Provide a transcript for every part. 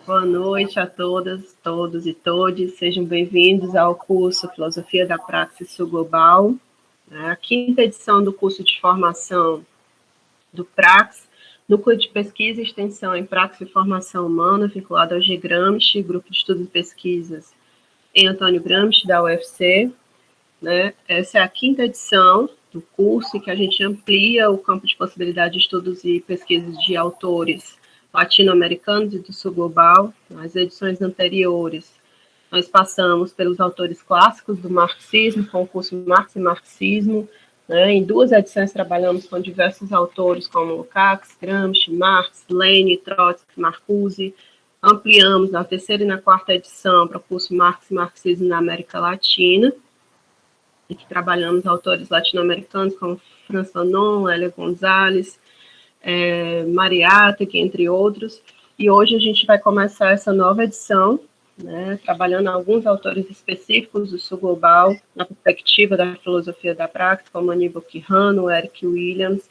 Boa noite a todas, todos e todes. Sejam bem-vindos ao curso Filosofia da Praxis Sul Global, a quinta edição do curso de formação do Praxis, Núcleo de Pesquisa e Extensão em Praxis e Formação Humana, vinculado ao G-Gramsci, Grupo de Estudos e Pesquisas em Antônio Gramsci, da UFC. Essa é a quinta edição do curso, em que a gente amplia o campo de possibilidade de estudos e pesquisas de autores latino-americanos e do sul global. Nas edições anteriores, nós passamos pelos autores clássicos do marxismo, com o curso Marx e Marxismo. Em 2 edições trabalhamos com diversos autores como Lukács, Gramsci, Marx, Lenin, Trotsky, Marcuse. Ampliamos na 3ª e na 4ª edição para o curso Marx e Marxismo na América Latina, em que trabalhamos autores latino-americanos como Franz Fanon, Elia Gonzalez, Mariátegui, entre outros. E hoje a gente vai começar essa nova edição, trabalhando alguns autores específicos do sul global, na perspectiva da filosofia da praxis, como Aníbal Quijano, Eric Williams,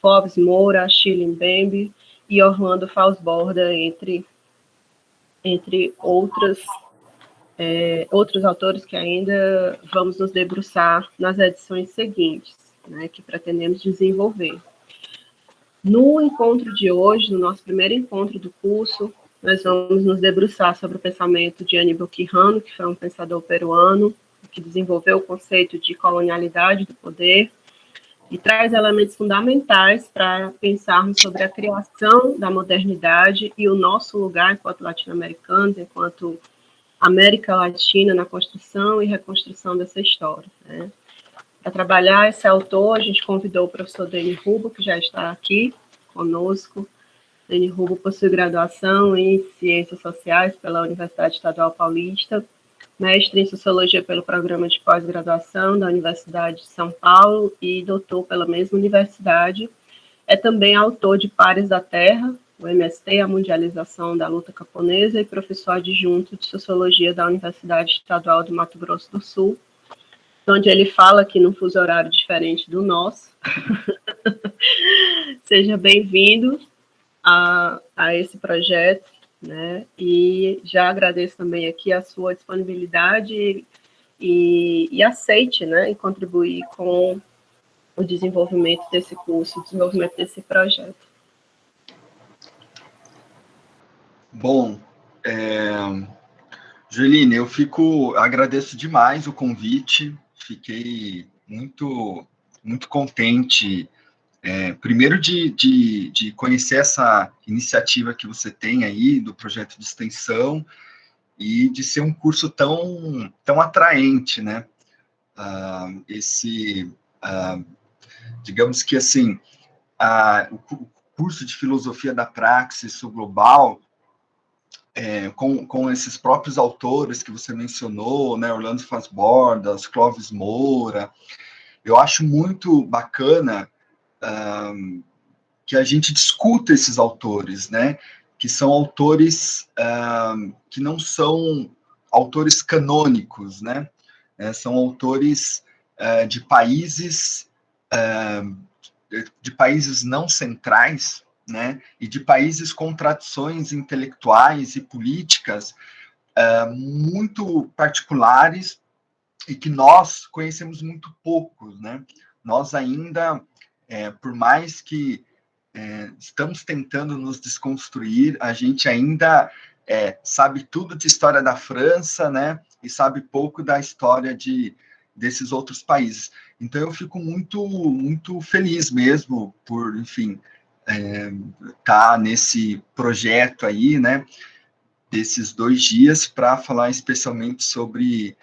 Clóvis Moura, Achille Mbembe e Orlando Falsborda, entre outros autores que ainda vamos nos debruçar nas edições seguintes, que pretendemos desenvolver. No encontro de hoje, no nosso primeiro encontro do curso, nós vamos nos debruçar sobre o pensamento de Aníbal Quijano, que foi um pensador peruano, que desenvolveu o conceito de colonialidade do poder e traz elementos fundamentais para pensarmos sobre a criação da modernidade e o nosso lugar enquanto latino-americanos, enquanto América Latina na construção e reconstrução dessa história. Para trabalhar esse autor, a gente convidou o professor Denis Rubo, que já está aqui conosco. Denis Rubo possui graduação em Ciências Sociais pela Universidade Estadual Paulista, mestre em Sociologia pelo Programa de Pós-Graduação da Universidade de São Paulo e doutor pela mesma universidade. É também autor de Pares da Terra, o MST, a Mundialização da Luta Camponesa, e professor adjunto de Sociologia da Universidade Estadual do Mato Grosso do Sul, onde ele fala aqui num fuso horário diferente do nosso. Seja bem-vindo a esse projeto, e já agradeço também aqui a sua disponibilidade e aceite, e contribuir com o desenvolvimento desse curso, o desenvolvimento desse projeto. Bom, Juline, agradeço demais o convite, fiquei muito contente, primeiro de conhecer essa iniciativa que você tem aí, do projeto de extensão, e de ser um curso tão atraente, né? Digamos que, assim, o curso de Filosofia da Praxis Sul Global, com esses próprios autores que você mencionou, né, Orlando Falsborda, Clóvis Moura, eu acho muito bacana que a gente discuta esses autores, né, que são autores que não são autores canônicos, né, são autores de países não centrais, né, e de países com tradições intelectuais e políticas muito particulares e que nós conhecemos muito poucos, né? Nós ainda, por mais que estamos tentando nos desconstruir, a gente ainda sabe tudo de história da França, né? E sabe pouco da história desses outros países. Então, eu fico muito feliz mesmo por, enfim, tá nesse projeto aí, né, desses 2 dias, para falar especialmente sobre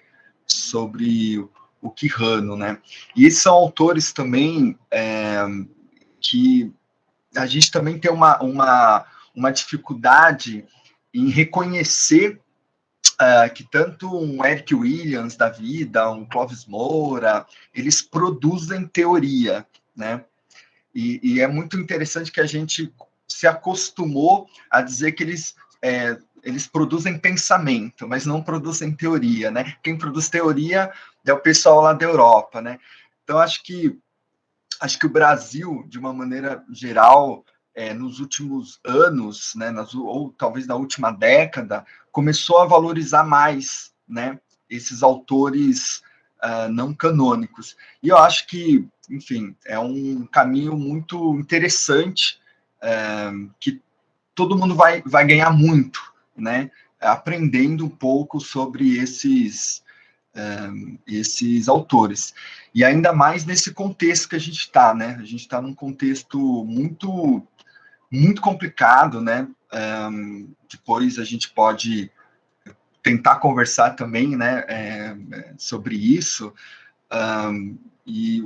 o Quijano, né? E esses são autores também que a gente também tem uma dificuldade em reconhecer que tanto um Eric Williams da vida, um Clóvis Moura, eles produzem teoria, né? E é muito interessante que a gente se acostumou a dizer que eles produzem pensamento, mas não produzem teoria, né? Quem produz teoria é o pessoal lá da Europa, né? Então, acho que o Brasil, de uma maneira geral, nos últimos anos, né, ou talvez na última década, começou a valorizar mais, né, esses autores não canônicos. E eu acho que, enfim, é um caminho muito interessante, que todo mundo vai ganhar muito, né, aprendendo um pouco sobre esses autores. E ainda mais nesse contexto que a gente está, né? A gente está num contexto muito, muito complicado, né? Depois a gente pode tentar conversar também, né, sobre isso. E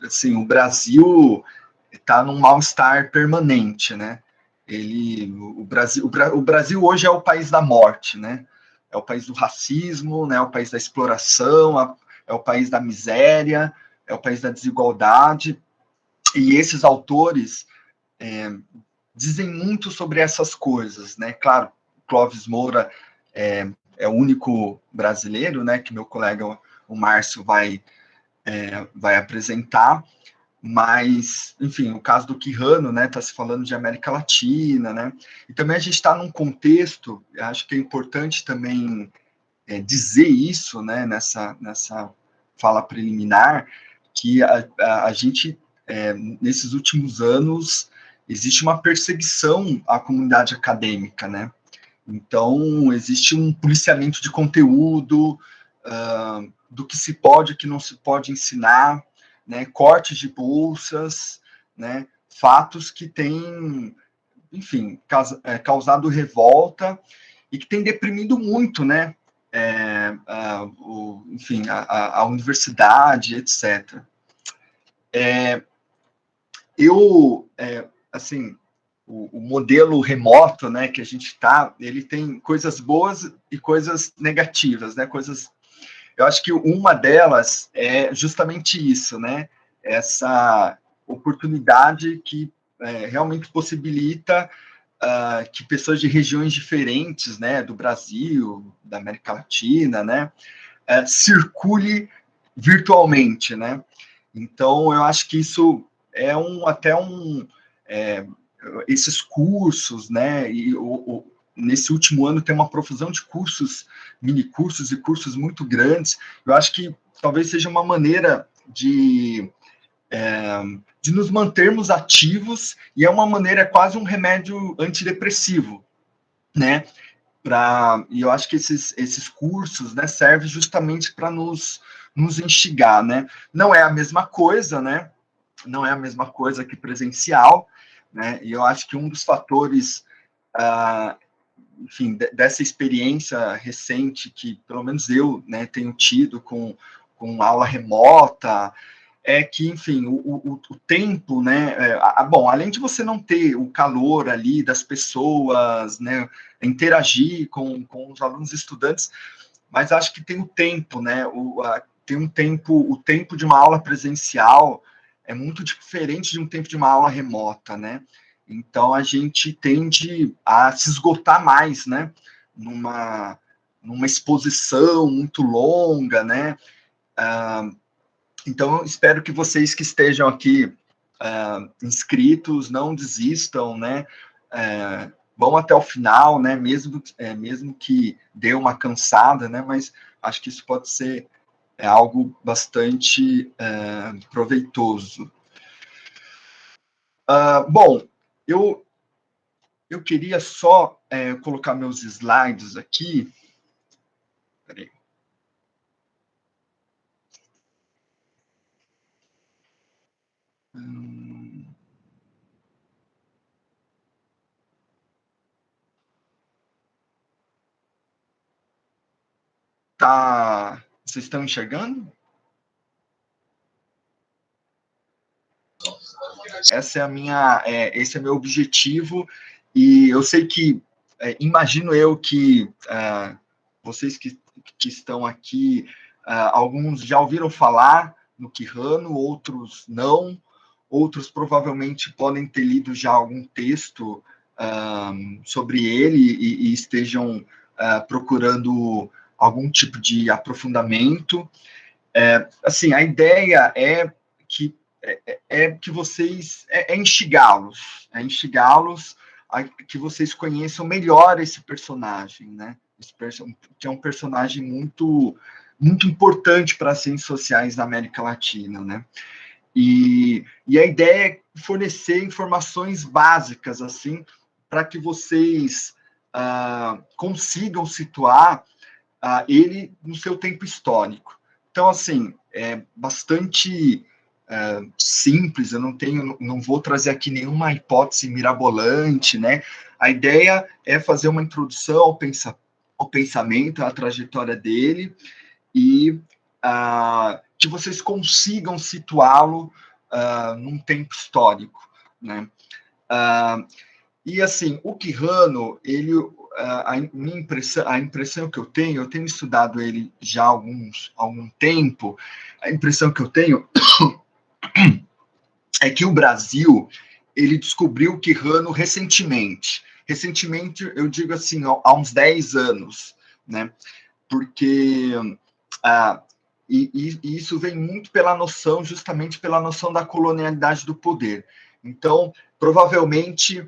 assim, o Brasil está num mal-estar permanente, né? O Brasil hoje é o país da morte, né? É o país do racismo, né? É o país da exploração, é o país da miséria, é o país da desigualdade. E esses autores dizem muito sobre essas coisas, né? Claro, Clóvis Moura é o único brasileiro, né? Que meu colega o Márcio vai apresentar. Mas, enfim, o caso do Quijano, né, está se falando de América Latina, né, e também a gente está num contexto, acho que é importante também dizer isso, né, nessa fala preliminar, que a gente, nesses últimos anos, existe uma perseguição à comunidade acadêmica, né, então existe um policiamento de conteúdo, do que se pode e que não se pode ensinar, né, cortes de bolsas, né, fatos que têm, enfim, causado revolta e que têm deprimido muito, né, enfim, a universidade, etc. Assim, o modelo remoto, né, que a gente está, ele tem coisas boas e coisas negativas, né, coisas. Eu acho que uma delas é justamente isso, né? Essa oportunidade que realmente possibilita que pessoas de regiões diferentes, né, do Brasil, da América Latina, né, circule virtualmente, né? Então, eu acho que isso é é, esses cursos, né? Nesse último ano tem uma profusão de cursos, mini cursos e cursos muito grandes. Eu acho que talvez seja uma maneira de nos mantermos ativos e é uma maneira, quase um remédio antidepressivo, né? E eu acho que esses cursos, né, servem justamente para nos instigar, né? Não é a mesma coisa, né? Não é a mesma coisa que presencial, né? E eu acho que um dos fatores, enfim, dessa experiência recente que, pelo menos eu, né, tenho tido com aula remota, é que, enfim, o tempo, né, bom, além de você não ter o calor ali das pessoas, né, interagir com os alunos e estudantes, mas acho que tem o tempo, né, tem o tempo de uma aula presencial é muito diferente de um tempo de uma aula remota, né, então a gente tende a se esgotar mais, né, numa exposição muito longa, né, então, eu espero que vocês que estejam aqui inscritos não desistam, né? Vão até o final, né? Mesmo que dê uma cansada, né? Mas acho que isso pode ser algo bastante proveitoso. Bom, eu queria só colocar meus slides aqui. Peraí. Tá. Vocês estão enxergando? Esse é meu objetivo, e eu sei que, imagino eu que vocês que estão aqui, alguns já ouviram falar no Quijano, outros não, outros provavelmente podem ter lido já algum texto sobre ele e estejam procurando algum tipo de aprofundamento. Assim, a ideia é que que vocês instigá-los, a que vocês conheçam melhor esse personagem, né? Que é um personagem muito importante para as ciências sociais da América Latina, né? E a ideia é fornecer informações básicas, assim, para que vocês consigam situar ele no seu tempo histórico. Então, assim, é bastante simples, eu não vou trazer aqui nenhuma hipótese mirabolante, né? A ideia é fazer uma introdução ao pensamento, à trajetória dele, e que vocês consigam situá-lo num tempo histórico, né? E assim, o Quijano, ele, a impressão que eu tenho estudado ele já há algum tempo, a impressão que eu tenho é que o Brasil, ele descobriu o Quijano recentemente. Recentemente, eu digo assim, há uns 10 anos, né? Porque e isso vem muito justamente pela noção da colonialidade do poder. Então, provavelmente,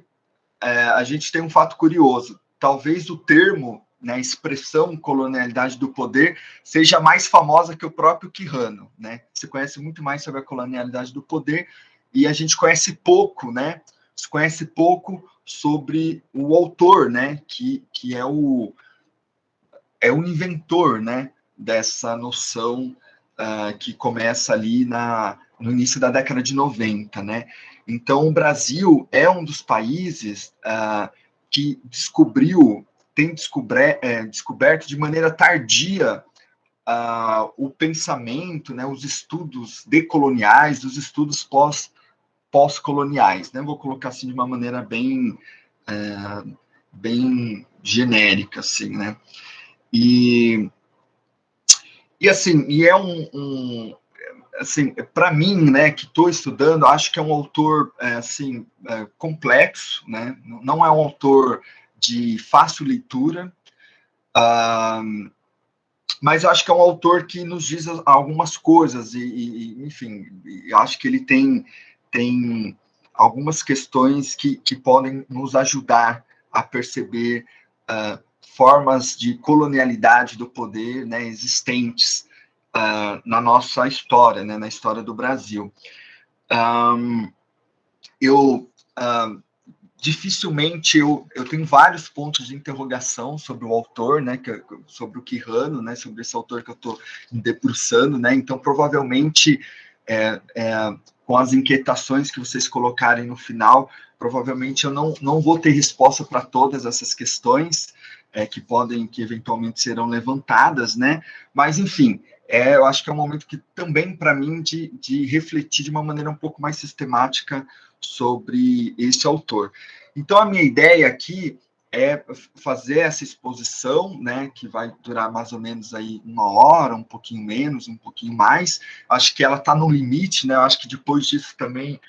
a gente tem um fato curioso. Talvez o termo, né, a expressão colonialidade do poder, seja mais famosa que o próprio Quijano, né? Você conhece muito mais sobre a colonialidade do poder e a gente conhece pouco, né? Se conhece pouco sobre o autor, né? Que é o inventor, né? Dessa noção que começa ali no início da década de 90, né? Então, o Brasil é um dos países que tem descoberto de maneira tardia o pensamento, né, os estudos decoloniais, os estudos pós-coloniais, né? Vou colocar assim de uma maneira bem genérica, assim, né? E assim, assim, para mim, né, que estou estudando, acho que é um autor assim complexo, né? Não é um autor de fácil leitura, mas eu acho que é um autor que nos diz algumas coisas enfim, acho que ele tem algumas questões que podem nos ajudar a perceber formas de colonialidade do poder, né, existentes na nossa história, né, na história do Brasil. Dificilmente eu tenho vários pontos de interrogação sobre o autor, né, sobre o Quijano, né, sobre esse autor que eu estou me debruçando, né, então provavelmente com as inquietações que vocês colocarem no final, provavelmente eu não vou ter resposta para todas essas questões que eventualmente serão levantadas, né, mas enfim, eu acho que é um momento que também para mim de refletir de uma maneira um pouco mais sistemática sobre esse autor. Então, a minha ideia aqui é fazer essa exposição, né, que vai durar mais ou menos aí 1 hora, um pouquinho menos, um pouquinho mais. Acho que ela está no limite, né? Eu acho que depois disso também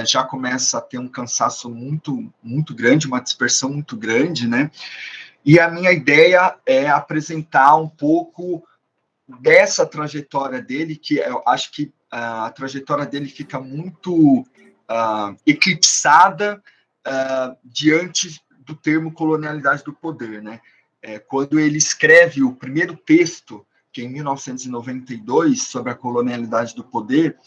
já começa a ter um cansaço muito grande, uma dispersão muito grande, né? E a minha ideia é apresentar um pouco dessa trajetória dele, que eu acho que a trajetória dele fica muito eclipsada diante do termo colonialidade do poder, né? Quando ele escreve o primeiro texto, que é em 1992, sobre a colonialidade do poder,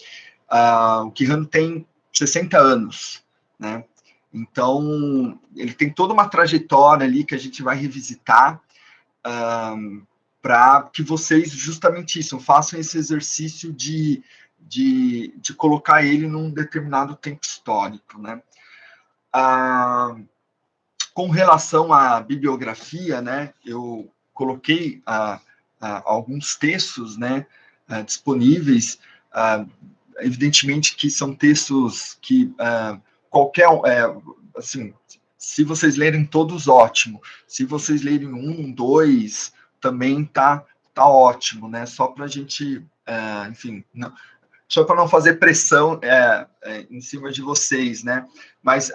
o Quijano tem 60 anos, né? Então, ele tem toda uma trajetória ali que a gente vai revisitar para que vocês, justamente isso, façam esse exercício de colocar ele num determinado tempo histórico, né? Com relação à bibliografia, né, eu coloquei alguns textos, né, disponíveis, evidentemente que são textos que assim, se vocês lerem todos, ótimo. Se vocês lerem 1, 2, também tá ótimo, né? Só para a gente, enfim, só para não fazer pressão em cima de vocês, né? Mas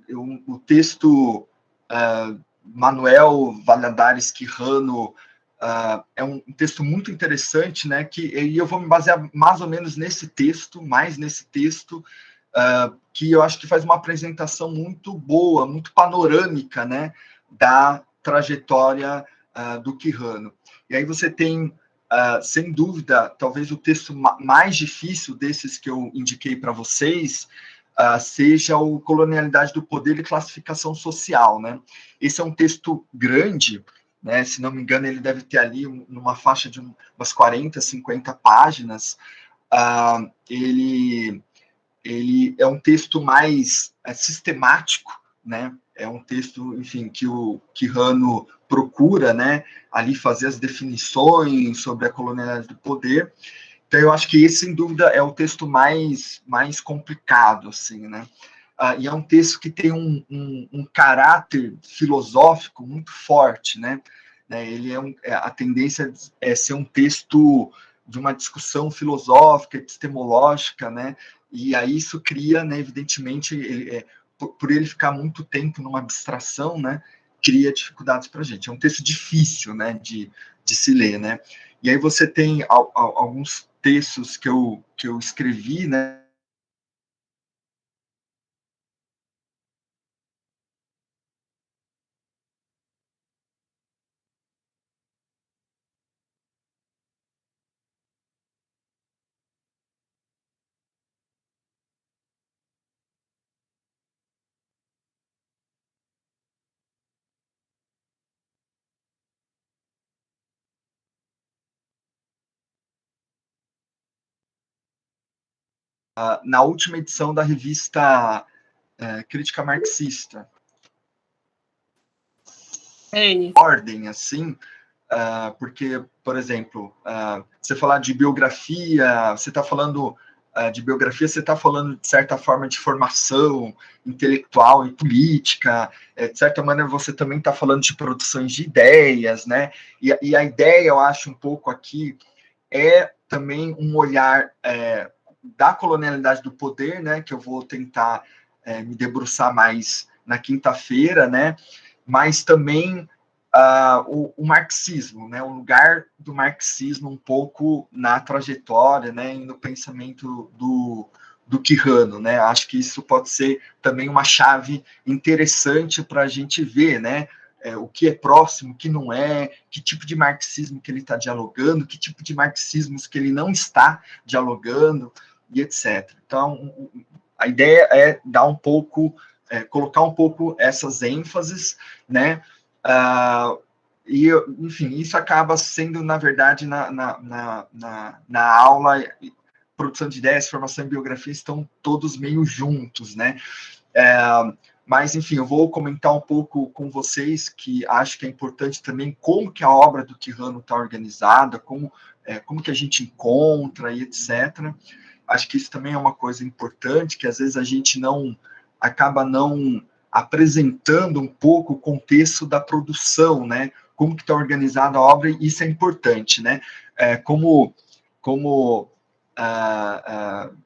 o texto Manuel Valladares Quijano, é um texto muito interessante, né, e eu vou me basear mais ou menos nesse texto, que eu acho que faz uma apresentação muito boa, muito panorâmica, né, da trajetória do Quijano. E aí você tem, sem dúvida, talvez o texto mais difícil desses que eu indiquei para vocês, seja o Colonialidade do Poder e Classificação Social, né? Esse é um texto grande, né? Se não me engano, ele deve ter ali numa faixa de umas 40, 50 páginas. Ele é um texto mais sistemático, né? É um texto, enfim, que o Quijano procura, né, ali fazer as definições sobre a colonialidade do poder. Então, eu acho que esse, sem dúvida, é o texto mais complicado, assim, né? E é um texto que tem um caráter filosófico muito forte, né? Ele a tendência é ser um texto de uma discussão filosófica, epistemológica, né? E aí isso cria, né, evidentemente, por ele ficar muito tempo numa abstração, né, cria dificuldades para a gente. É um texto difícil, né, de se ler, né? E aí você tem alguns textos que eu escrevi, né? Na última edição da revista Crítica Marxista. Ordem, assim, porque, por exemplo, você falar de biografia, você está falando de biografia, você está falando, de certa forma, de formação intelectual e política, de certa maneira você também está falando de produções de ideias, né? E a ideia, eu acho, um pouco aqui, é também um olhar da colonialidade do poder, né, que eu vou tentar me debruçar mais na quinta-feira, né, mas também o marxismo, né, o lugar do marxismo um pouco na trajetória, né, e no pensamento do Quijano, né, acho que isso pode ser também uma chave interessante para a gente ver, né, o que é próximo, o que não é, que tipo de marxismo que ele está dialogando, que tipo de marxismos que ele não está dialogando, e etc. Então, a ideia é dar um pouco, colocar um pouco essas ênfases, né? E, enfim, isso acaba sendo, na verdade, na aula, produção de ideias, formação e biografia estão todos meio juntos, né? Mas, enfim, eu vou comentar um pouco com vocês, que acho que é importante também, como que a obra do Quijano está organizada, como que a gente encontra e etc. Acho que isso também é uma coisa importante, que às vezes a gente acaba não apresentando um pouco o contexto da produção, né? Como que está organizada a obra, e isso é importante, né? Como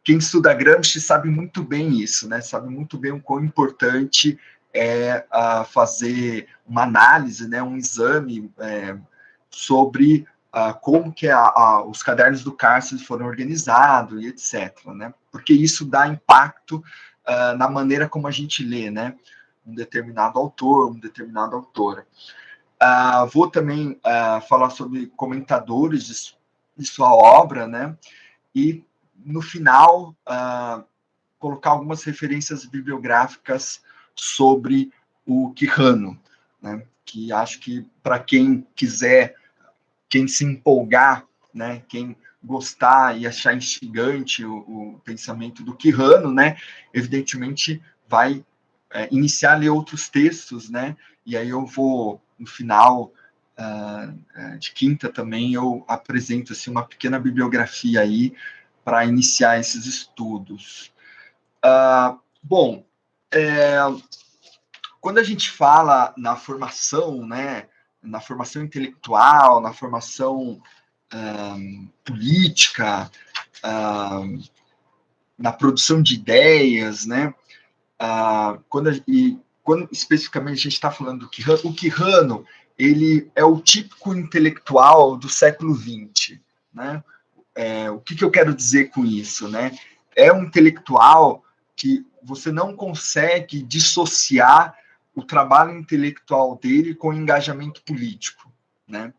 quem estuda Gramsci sabe muito bem isso, né? Sabe muito bem o quão importante é fazer uma análise, né? Um exame sobre como que os cadernos do cárcere foram organizados e etc, né? Porque isso dá impacto na maneira como a gente lê, né? Um determinado autor, uma determinada autora. Vou também falar sobre comentadores de sua obra, né? E, no final, colocar algumas referências bibliográficas sobre o Quijano, né? Que acho que, para quem quiser, quem se empolgar, né? Quem gostar e achar instigante o pensamento do Quijano, né? Evidentemente, vai iniciar a ler outros textos, né? E aí eu vou, no final de quinta também, eu apresento assim, uma pequena bibliografia aí, para iniciar esses estudos. Bom, quando a gente fala na formação, né, na formação intelectual, na formação política, na produção de ideias, né, quando especificamente a gente está falando do Quijano, o Quijano, ele é o típico intelectual do século XX, né? O que eu quero dizer com isso, né? É um intelectual que você não consegue dissociar o trabalho intelectual dele com o engajamento político, né?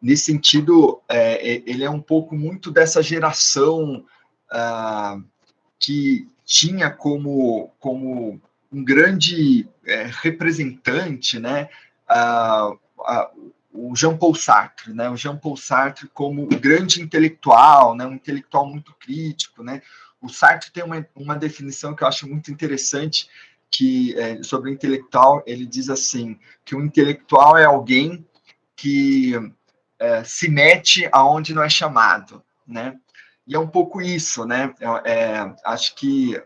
Nesse sentido, ele é um pouco muito dessa geração que tinha como um grande representante, né, o Jean-Paul Sartre, né, o Jean-Paul Sartre como o grande intelectual, né, um intelectual muito crítico, né. O Sartre tem uma definição que eu acho muito interessante, que sobre o intelectual, ele diz assim, que o intelectual é alguém que se mete aonde não é chamado, né? E é um pouco isso, né? Acho que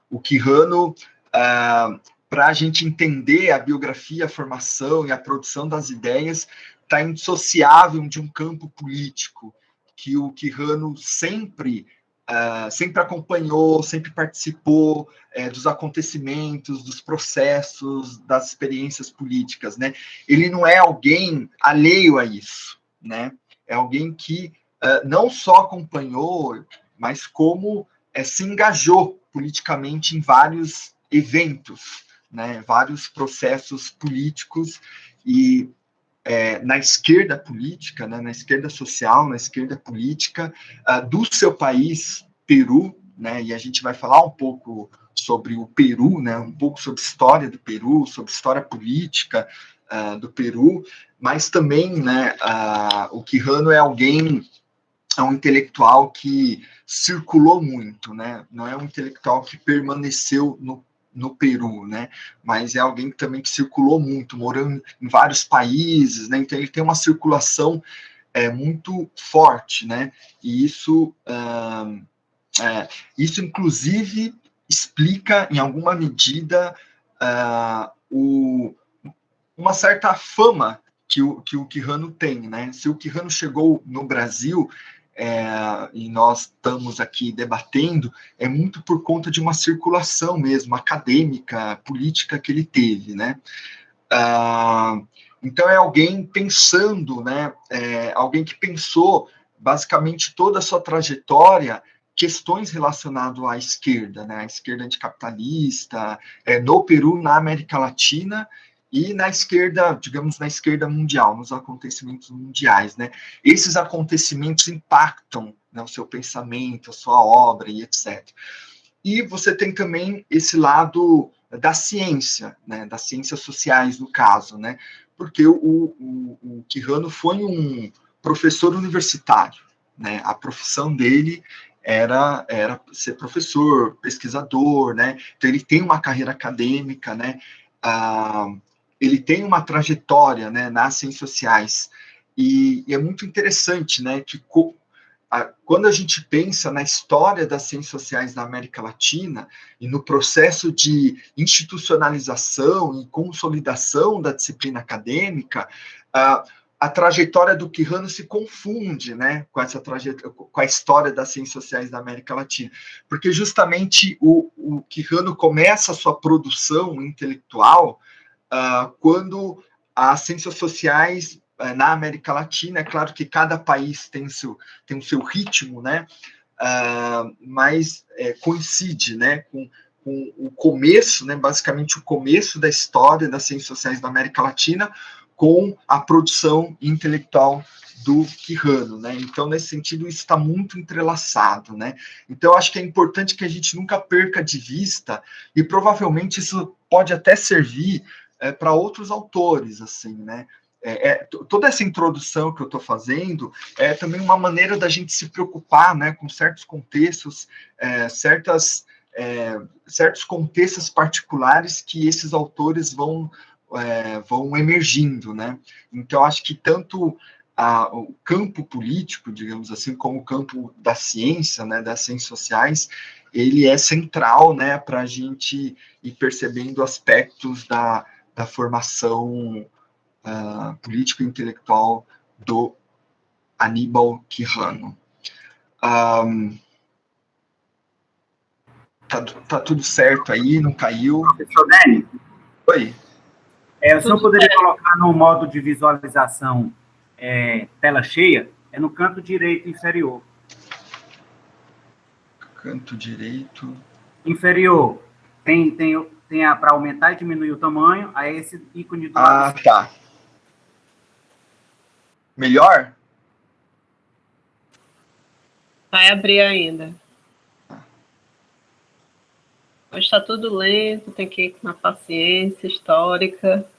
o Quijano, para a gente entender a biografia, a formação e a produção das ideias, está indissociável de um campo político que o Quijano sempre acompanhou, sempre participou dos acontecimentos, dos processos, das experiências políticas, né? Ele não é alguém alheio a isso, né? É alguém que não só acompanhou, mas como se engajou politicamente em vários eventos, né? Vários processos políticos e na esquerda política, né, na esquerda social, na esquerda política do seu país, Peru, né, e a gente vai falar um pouco sobre o Peru, né, um pouco sobre a história do Peru, sobre a história política do Peru, mas também, né, o Quijano é um intelectual que circulou muito, né, não é um intelectual que permaneceu no Peru, né? Mas é alguém também que circulou muito, morando em vários países, né? Então ele tem uma circulação muito forte, né? E isso inclusive explica, em alguma medida, uma certa fama que o Quijano tem, né? Se o Quijano chegou no Brasil e nós estamos aqui debatendo, é muito por conta de uma circulação mesmo, acadêmica, política que ele teve, né? Então é alguém pensando, né? Alguém que pensou basicamente toda a sua trajetória questões relacionadas à esquerda, né? A esquerda anticapitalista, no Peru, na América Latina e na esquerda, digamos, na esquerda mundial, nos acontecimentos mundiais, né? Esses acontecimentos impactam, né, o seu pensamento, a sua obra e etc. E você tem também esse lado da ciência, né, das ciências sociais, no caso, né? Porque o Quijano foi um professor universitário, né? A profissão dele era ser professor, pesquisador, né? Então ele tem uma carreira acadêmica, né? Ele tem uma trajetória, né, nas ciências sociais e é muito interessante, né, que quando a gente pensa na história das ciências sociais da América Latina e no processo de institucionalização e consolidação da disciplina acadêmica, a trajetória do Quijano se confunde, né, com a história das ciências sociais da América Latina, porque justamente o Quijano começa a sua produção intelectual quando as ciências sociais na América Latina, é claro que cada país tem o seu ritmo, né? Mas coincide, né, com o começo, né, basicamente o começo da história das ciências sociais da América Latina com a produção intelectual do Quijano, né? Então, nesse sentido, isso está muito entrelaçado, né? Então, eu acho que é importante que a gente nunca perca de vista, e provavelmente isso pode até servir para outros autores, assim, né? Toda essa introdução que eu estou fazendo é também uma maneira da gente se preocupar, né, com certos contextos, certos contextos particulares que esses autores vão emergindo, né? Então, acho que tanto o campo político, digamos assim, como o campo da ciência, né, das ciências sociais, ele é central, né, para a gente ir percebendo aspectos da formação político-intelectual do Aníbal Quijano. Tá tudo certo aí, não caiu? Professor Dani? Oi. O senhor poderia colocar no modo de visualização tela cheia? É no canto direito inferior. Canto direito. Inferior. Tem para aumentar e diminuir o tamanho, aí esse ícone do lado. Tá. Melhor? Vai abrir ainda. Hoje está tudo lento, tem que ir com uma paciência histórica,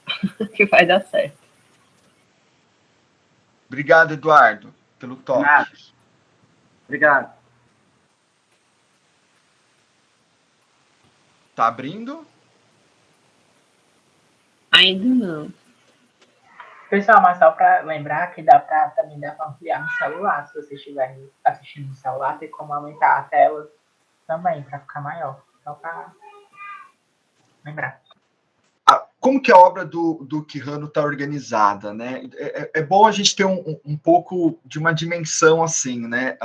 que vai dar certo. Obrigado, Eduardo, pelo toque. Nada. Obrigado. Tá abrindo? Ainda não. Pessoal, mas só para lembrar que também dá para ampliar no celular. Se você estiver assistindo no celular, tem como aumentar a tela também, para ficar maior. Só para lembrar. Como que a obra do Quijano está organizada, né? É bom a gente ter um pouco de uma dimensão assim, né?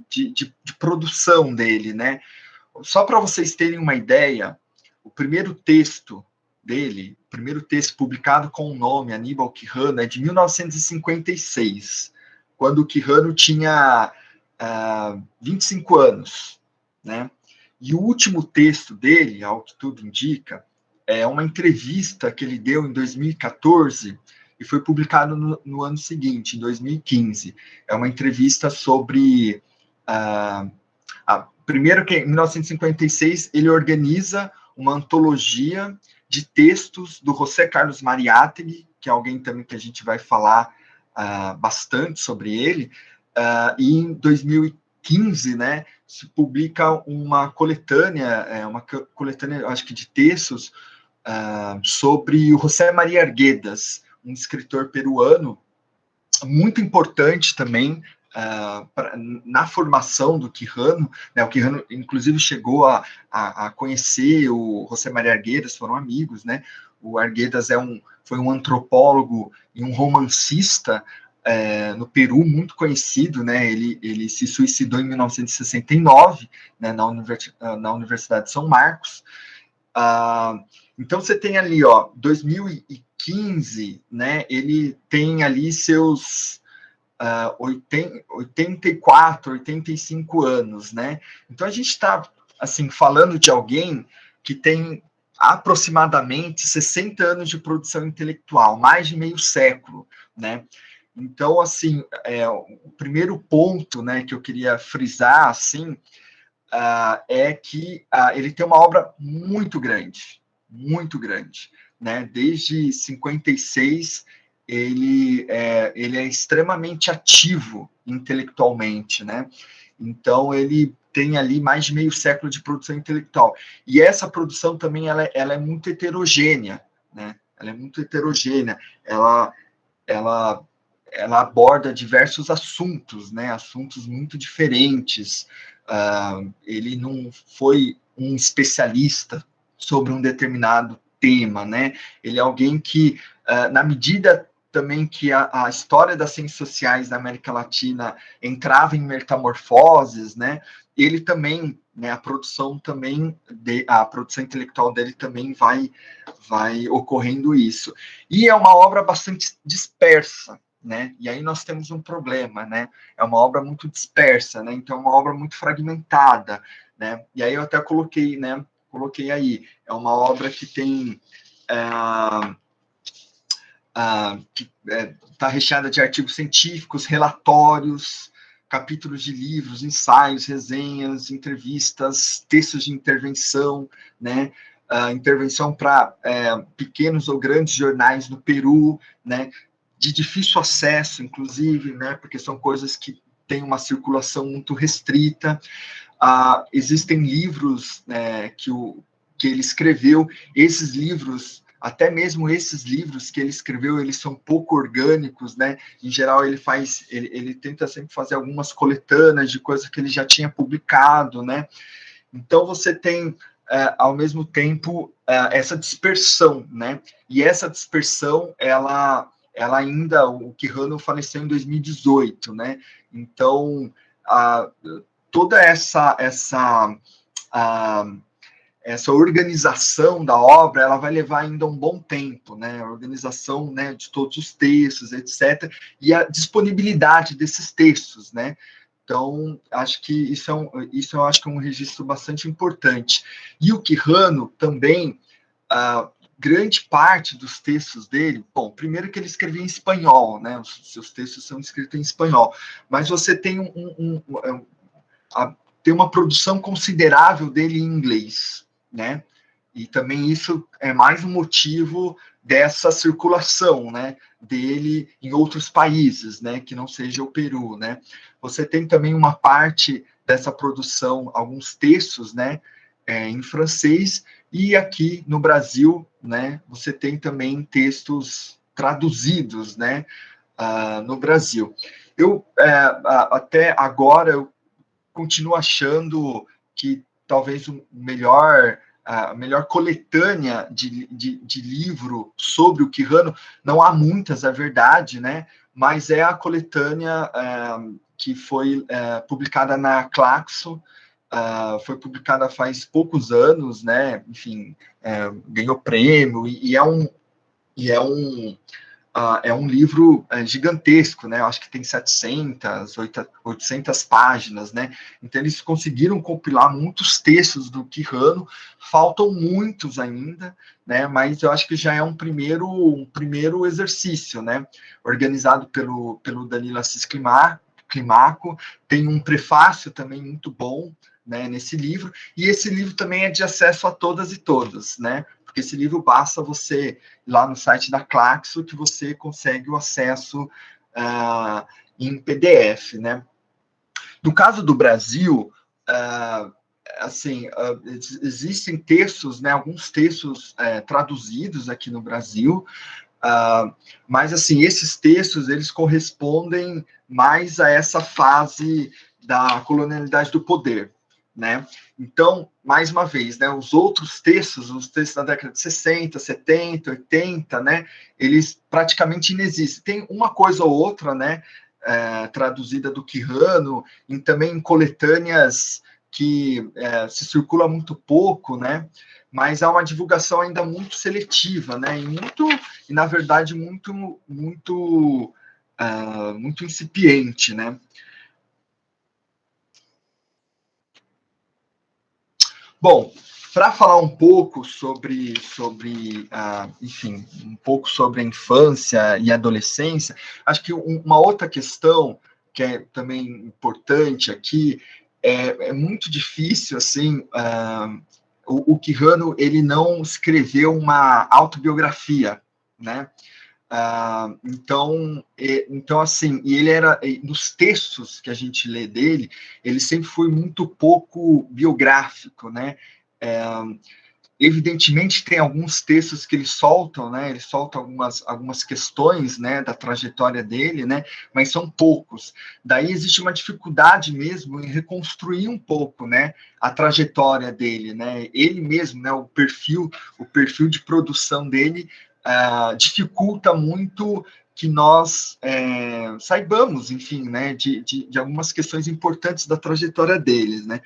De produção dele, né? Só para vocês terem uma ideia, o primeiro texto dele, o primeiro texto publicado com o nome Aníbal Quijano é de 1956, quando o Quijano tinha 25 anos, né? E o último texto dele, ao que tudo indica, é uma entrevista que ele deu em 2014 e foi publicado no ano seguinte, em 2015. É uma entrevista sobre... primeiro que em 1956 ele organiza uma antologia de textos do José Carlos Mariátegui, que é alguém também que a gente vai falar bastante sobre ele, e em 2015, né, se publica uma coletânea, acho que de textos, sobre o José Maria Arguedas, um escritor peruano, muito importante também na formação do Quijano, né? O Quijano, inclusive, chegou a conhecer o José Maria Arguedas, foram amigos, né? O Arguedas foi um antropólogo e um romancista no Peru, muito conhecido, né? Ele se suicidou em 1969, né, na Universidade de São Marcos. Então você tem ali, 2015, né? Ele tem ali seus 84, 85 anos, né? Então a gente está assim falando de alguém que tem aproximadamente 60 anos de produção intelectual, mais de meio século, né? Então, assim, o primeiro ponto, né, que eu queria frisar, assim, é que ele tem uma obra muito grande, né? Desde 56, ele é extremamente ativo intelectualmente, né? Então, ele tem ali mais de meio século de produção intelectual. E essa produção também, ela é muito heterogênea, né? Ela é muito heterogênea. Ela aborda diversos assuntos, né? Assuntos muito diferentes. Ele não foi um especialista sobre um determinado tema, né? Ele é alguém que, na medida também que a história das ciências sociais da América Latina entrava em metamorfoses, né? Ele também, né? A produção intelectual dele também vai ocorrendo isso. E é uma obra bastante dispersa, né? E aí nós temos um problema, né? É uma obra muito dispersa, né? Então é uma obra muito fragmentada, né? E aí eu até coloquei, né? Coloquei aí, é uma obra que tem que está recheada de artigos científicos, relatórios, capítulos de livros, ensaios, resenhas, entrevistas, textos de intervenção, né? Intervenção para pequenos ou grandes jornais no Peru, né? De difícil acesso, inclusive, né? Porque são coisas que têm uma circulação muito restrita. Existem livros, né, que ele escreveu. Esses livros, até mesmo esses livros que ele escreveu, eles são pouco orgânicos, né? Em geral, ele tenta sempre fazer algumas coletâneas de coisas que ele já tinha publicado, né? Então você tem ao mesmo tempo essa dispersão, né? E essa dispersão, ela ainda, o Quijano faleceu em 2018, né? Então toda essa essa organização da obra, ela vai levar ainda um bom tempo, né? A organização, né, de todos os textos, etc., e a disponibilidade desses textos, né? Então, acho que isso eu acho que é um registro bastante importante. E o Quijano também, grande parte dos textos dele, bom, primeiro que ele escrevia em espanhol, né? Os seus textos são escritos em espanhol, mas você tem tem uma produção considerável dele em inglês, né? E também isso é mais um motivo dessa circulação, né, dele em outros países, né, que não seja o Peru, né? Você tem também uma parte dessa produção, alguns textos, né, em francês, e aqui no Brasil, né, você tem também textos traduzidos, né, no Brasil. Até agora eu continuo achando que talvez a melhor coletânea de livro sobre o Quijano, não há muitas, é verdade, né? Mas é a coletânea que foi publicada na Claxo, foi publicada faz poucos anos, né? Enfim, ganhou prêmio é um livro gigantesco, né? Eu acho que tem 700, 800 páginas, né? Então, eles conseguiram compilar muitos textos do Quijano, faltam muitos ainda, né? Mas eu acho que já é um primeiro exercício, né? Organizado pelo Danilo Assis Climaco, tem um prefácio também muito bom, né, nesse livro, e esse livro também é de acesso a todas e todos, né? Porque esse livro basta você ir lá no site da Claxo que você consegue o acesso em PDF, né? No caso do Brasil, existem textos, né, alguns textos traduzidos aqui no Brasil, mas assim, esses textos eles correspondem mais a essa fase da colonialidade do poder, né? Então, mais uma vez, né, os textos da década de 60, 70, 80, né, eles praticamente inexistem. Tem uma coisa ou outra, né, traduzida do Quijano, e também em coletâneas que se circula muito pouco, né, mas há uma divulgação ainda muito seletiva, né, e na verdade, muito incipiente, né. Bom, para falar um pouco enfim, um pouco sobre a infância e adolescência, acho que uma outra questão que é também importante aqui é muito difícil, assim, o Quijano, ele não escreveu uma autobiografia, né? Então, assim, e ele era, nos textos que a gente lê dele, ele sempre foi muito pouco biográfico, né? Evidentemente, tem alguns textos que ele soltam, né? Ele solta algumas questões, né, da trajetória dele, né? Mas são poucos. Daí existe uma dificuldade mesmo em reconstruir um pouco, né, a trajetória dele, né? Ele mesmo, né, o perfil de produção dele dificulta muito que nós saibamos, enfim, né, de algumas questões importantes da trajetória deles, né?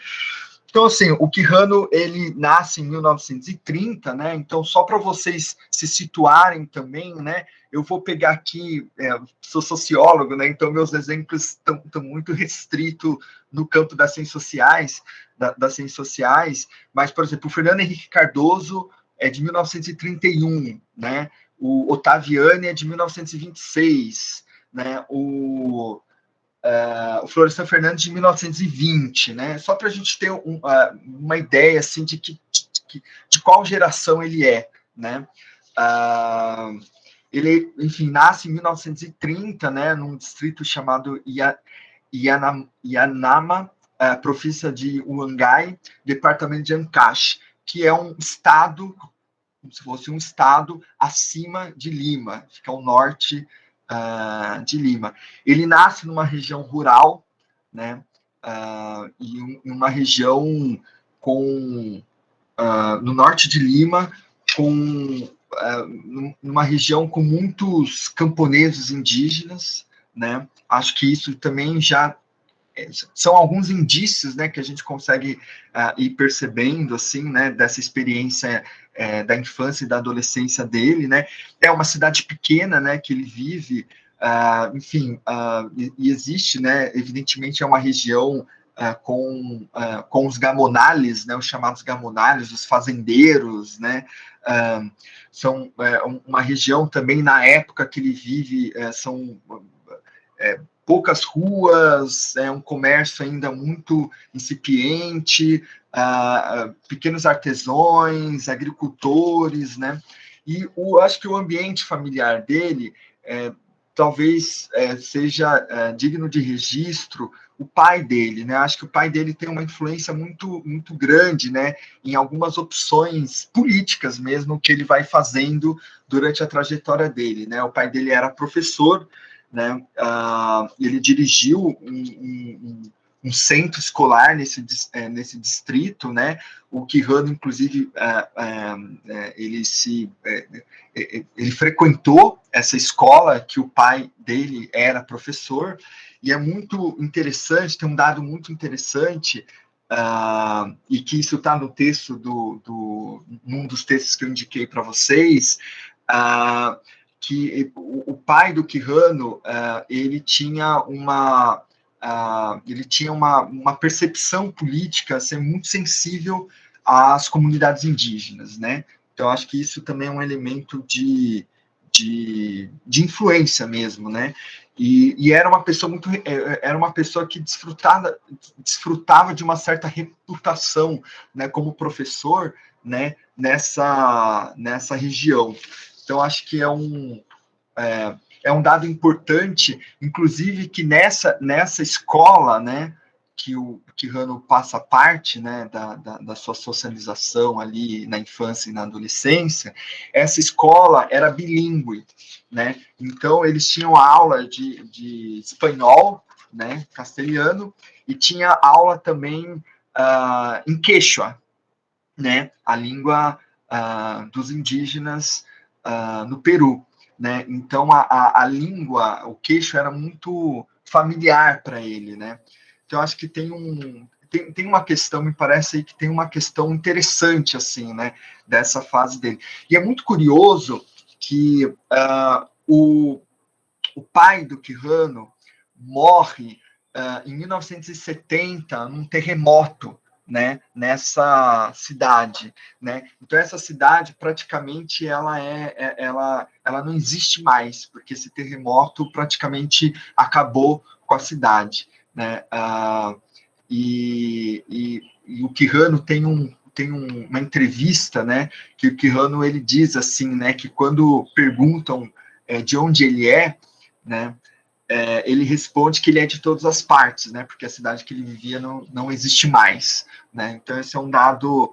Então, assim, o Quijano, ele nasce em 1930, né? Então, só para vocês se situarem também, né? Eu vou pegar aqui, sou sociólogo, né? Então, meus exemplos estão muito restritos no campo das ciências sociais, mas, por exemplo, o Fernando Henrique Cardoso é de 1931, né? O Ottaviani é de 1926, né? O Florestan Fernandes de 1920, né? Só para a gente ter uma ideia assim de qual geração ele é, né? Ele, enfim, nasce em 1930, né? Num distrito chamado Yanama, província de Huangai, departamento de Ancash, que é um estado, como se fosse um estado acima de Lima, fica ao norte de Lima. Ele nasce numa região rural, né, e uma região no norte de Lima, numa região com muitos camponeses indígenas, né? Acho que isso também já são alguns indícios, né, que a gente consegue ir percebendo, assim, né, dessa experiência da infância e da adolescência dele, né. É uma cidade pequena, né, que ele vive, enfim, e existe, né, evidentemente é uma região com os gamonales, né, os chamados gamonales, os fazendeiros, né, são uma região também, na época que ele vive, são poucas ruas, um comércio ainda muito incipiente, pequenos artesãos, agricultores, né? E acho que o ambiente familiar dele talvez seja digno de registro o pai dele, né? Acho que o pai dele tem uma influência muito, muito grande, né? Em algumas opções políticas mesmo que ele vai fazendo durante a trajetória dele, né? O pai dele era professor, né? Ele dirigiu um centro escolar nesse distrito, né? O Quijano, inclusive, ele frequentou essa escola que o pai dele era professor, e é muito interessante, tem um dado muito interessante, e que isso está no texto num dos textos que eu indiquei para vocês, que o pai do Quijano, ele tinha uma percepção política assim, muito sensível às comunidades indígenas, né? Então, acho que isso também é um elemento de influência mesmo, né? E era uma pessoa que desfrutava de uma certa reputação, né, como professor, né, nessa região. Então, acho que é um dado importante, inclusive que nessa escola, né, que o Quijano passa parte, né, da sua socialização ali na infância e na adolescência, essa escola era bilíngue, né, então eles tinham aula de espanhol, né, castelhano, e tinha aula também em quechua, né, a língua dos indígenas no Peru, né? Então a língua, o queixo era muito familiar para ele, né? Então acho que tem uma questão, me parece aí que tem uma questão interessante assim, né, dessa fase dele. E é muito curioso que o pai do Quijano morre em 1970 num terremoto, né, nessa cidade, né? Então essa cidade praticamente ela não existe mais, porque esse terremoto praticamente acabou com a cidade, né? E o Quijano tem uma entrevista, né, que o Quijano ele diz assim, né, que quando perguntam de onde ele é, né, ele responde que ele é de todas as partes, né, porque a cidade que ele vivia não existe mais, né, então esse é um dado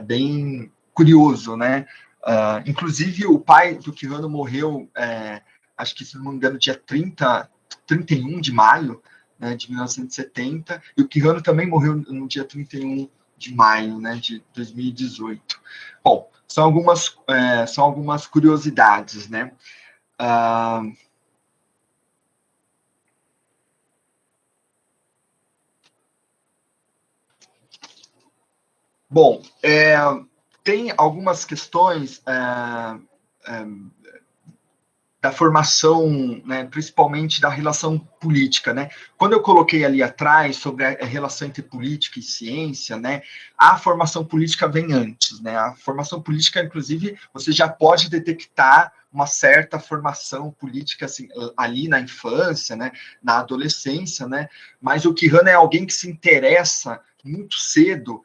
bem curioso, né, inclusive o pai do Quijano morreu, acho que se não me engano, dia 31 de maio, né, de 1970, e o Quijano também morreu no dia 31 de maio, né, de 2018. Bom, são algumas curiosidades, né. Bom, tem algumas questões da formação, né, principalmente da relação política, né? Quando eu coloquei ali atrás sobre a relação entre política e ciência, né, a formação política vem antes, né? A formação política, inclusive, você já pode detectar uma certa formação política assim, ali na infância, né, na adolescência, né? Mas o Quijano é alguém que se interessa muito cedo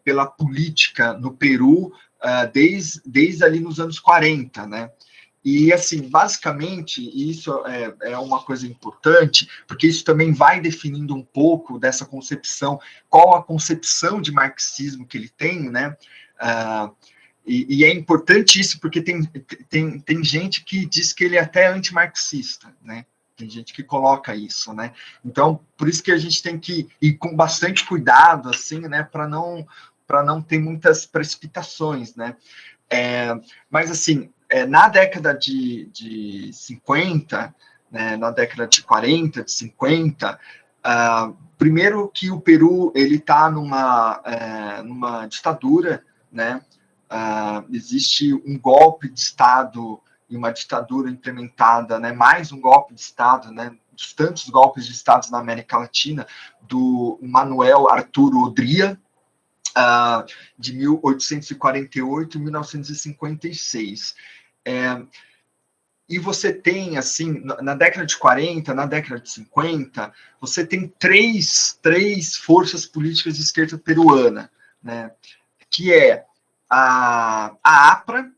pela política no Peru, desde ali nos anos 40, né? E, assim, basicamente, isso é uma coisa importante, porque isso também vai definindo um pouco dessa concepção, qual a concepção de marxismo que ele tem, né? E é importante isso, porque tem gente que diz que ele é até antimarxista, né? Tem gente que coloca isso, né? Então, por isso que a gente tem que ir com bastante cuidado, assim, né? Para não ter muitas precipitações, né? Mas, assim, na década de 50, né, na década de 40, de 50, Primeiro que o Peru ele está numa ditadura, né? Existe um golpe de Estado e uma ditadura implementada, né? Mais um golpe de Estado, né? Dos tantos golpes de Estado na América Latina, do Manuel Arturo Odría, de 1848 a 1956. E você tem, assim, na década de 40, na década de 50, você tem três forças políticas de esquerda peruana, né? Que é a APRA,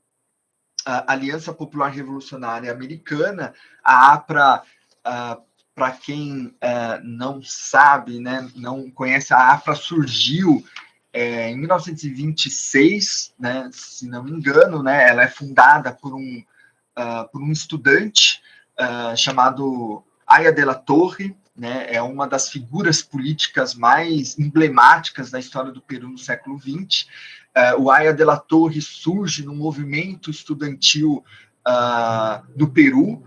a Aliança Popular Revolucionária Americana. A APRA, para quem não sabe, né, não conhece, a APRA surgiu em 1926, né, se não me engano, né, ela é fundada por um estudante chamado Aya de la Torre, né, é uma das figuras políticas mais emblemáticas da história do Peru no século XX. O Aya de la Torre surge no movimento estudantil do Peru,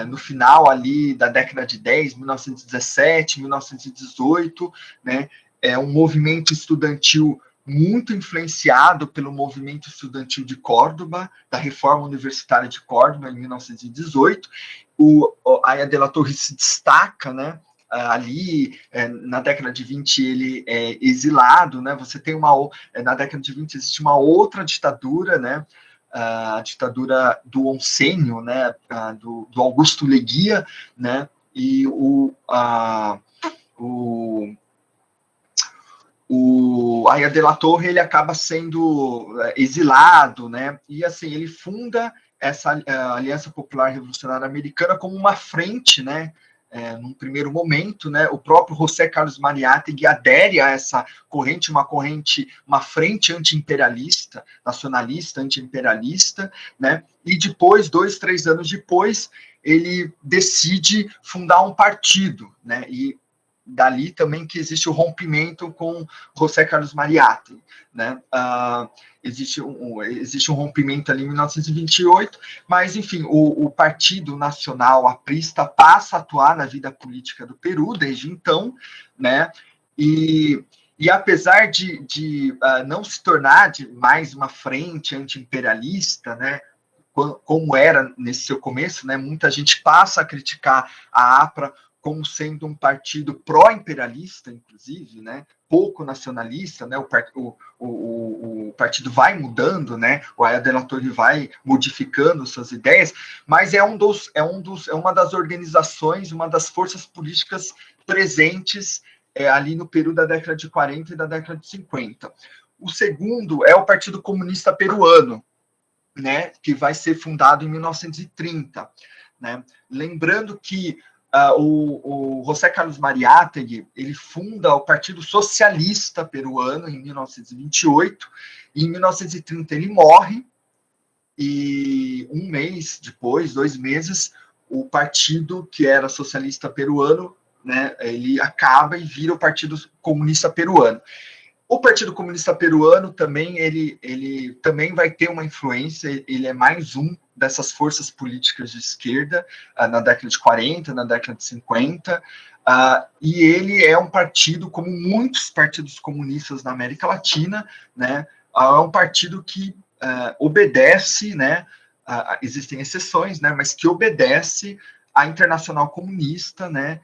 no final ali da década de 10, 1917, 1918, né, é um movimento estudantil muito influenciado pelo movimento estudantil de Córdoba, da Reforma Universitária de Córdoba, em 1918. O Aya de la Torre se destaca, né? Ali, na década de 20, ele é exilado, né? Você tem na década de 20 existe uma outra ditadura, né? A ditadura do Oncenio, né? Do Augusto Leguía, né? E o Aya de la Torre ele acaba sendo exilado, né? E assim ele funda essa Aliança Popular Revolucionária Americana como uma frente, né? Num primeiro momento, né? O próprio José Carlos Mariátegui adere a essa corrente, uma frente anti-imperialista, nacionalista, anti-imperialista, né? E depois, 2-3 anos depois, ele decide fundar um partido, né? E dali também que existe o rompimento com José Carlos Mariátegui, né? Existe um rompimento ali em 1928, mas, enfim, o Partido Nacional Aprista passa a atuar na vida política do Peru desde então, né? E apesar de não se tornar mais uma frente anti-imperialista, né? Como era nesse seu começo, né? Muita gente passa a criticar a APRA como sendo um partido pró-imperialista, inclusive, né? Pouco nacionalista, né? O partido vai mudando, né? O Aya de la Torre vai modificando suas ideias, mas é uma das organizações, uma das forças políticas presentes ali no Peru da década de 40 e da década de 50. O segundo é o Partido Comunista Peruano, né? Que vai ser fundado em 1930, né? Lembrando que o José Carlos Mariátegui ele funda o Partido Socialista Peruano em 1928, e em 1930 ele morre, e 2 meses, o partido que era socialista peruano, né, ele acaba e vira o Partido Comunista Peruano. O Partido Comunista Peruano também, ele também vai ter uma influência, ele é mais um dessas forças políticas de esquerda na década de 40, na década de 50, e ele é um partido, como muitos partidos comunistas na América Latina, né, é um partido que obedece, né, existem exceções, né, mas que obedece à Internacional Comunista, né,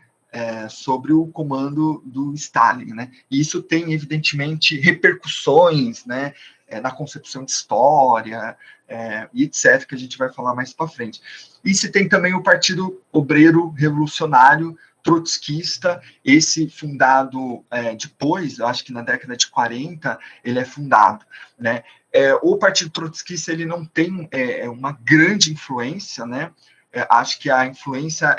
sobre o comando do Stalin, né? E isso tem, evidentemente, repercussões, né, na concepção de história, e etc., que a gente vai falar mais para frente. E se tem também o Partido Obreiro Revolucionário Trotskista, esse fundado depois, eu acho que na década de 40, ele é fundado, né? O Partido Trotskista ele não tem uma grande influência, né? Acho que a influência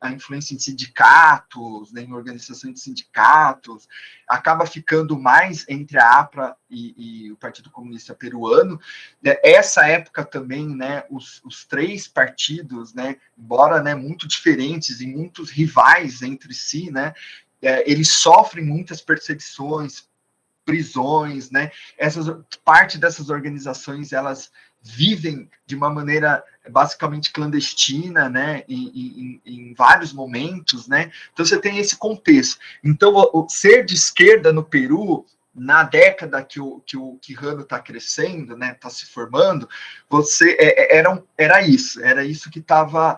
em sindicatos, né, em organização de sindicatos, acaba ficando mais entre a APRA e o Partido Comunista Peruano. Essa época também, né, os três partidos, né, embora, né, muito diferentes e muitos rivais entre si, né, eles sofrem muitas perseguições prisões, né? Parte dessas organizações, elas vivem de uma maneira basicamente clandestina, né, em vários momentos, né? Então você tem esse contexto. Então o ser de esquerda no Peru, na década que o Quijano está crescendo, né, está se formando, era isso que estava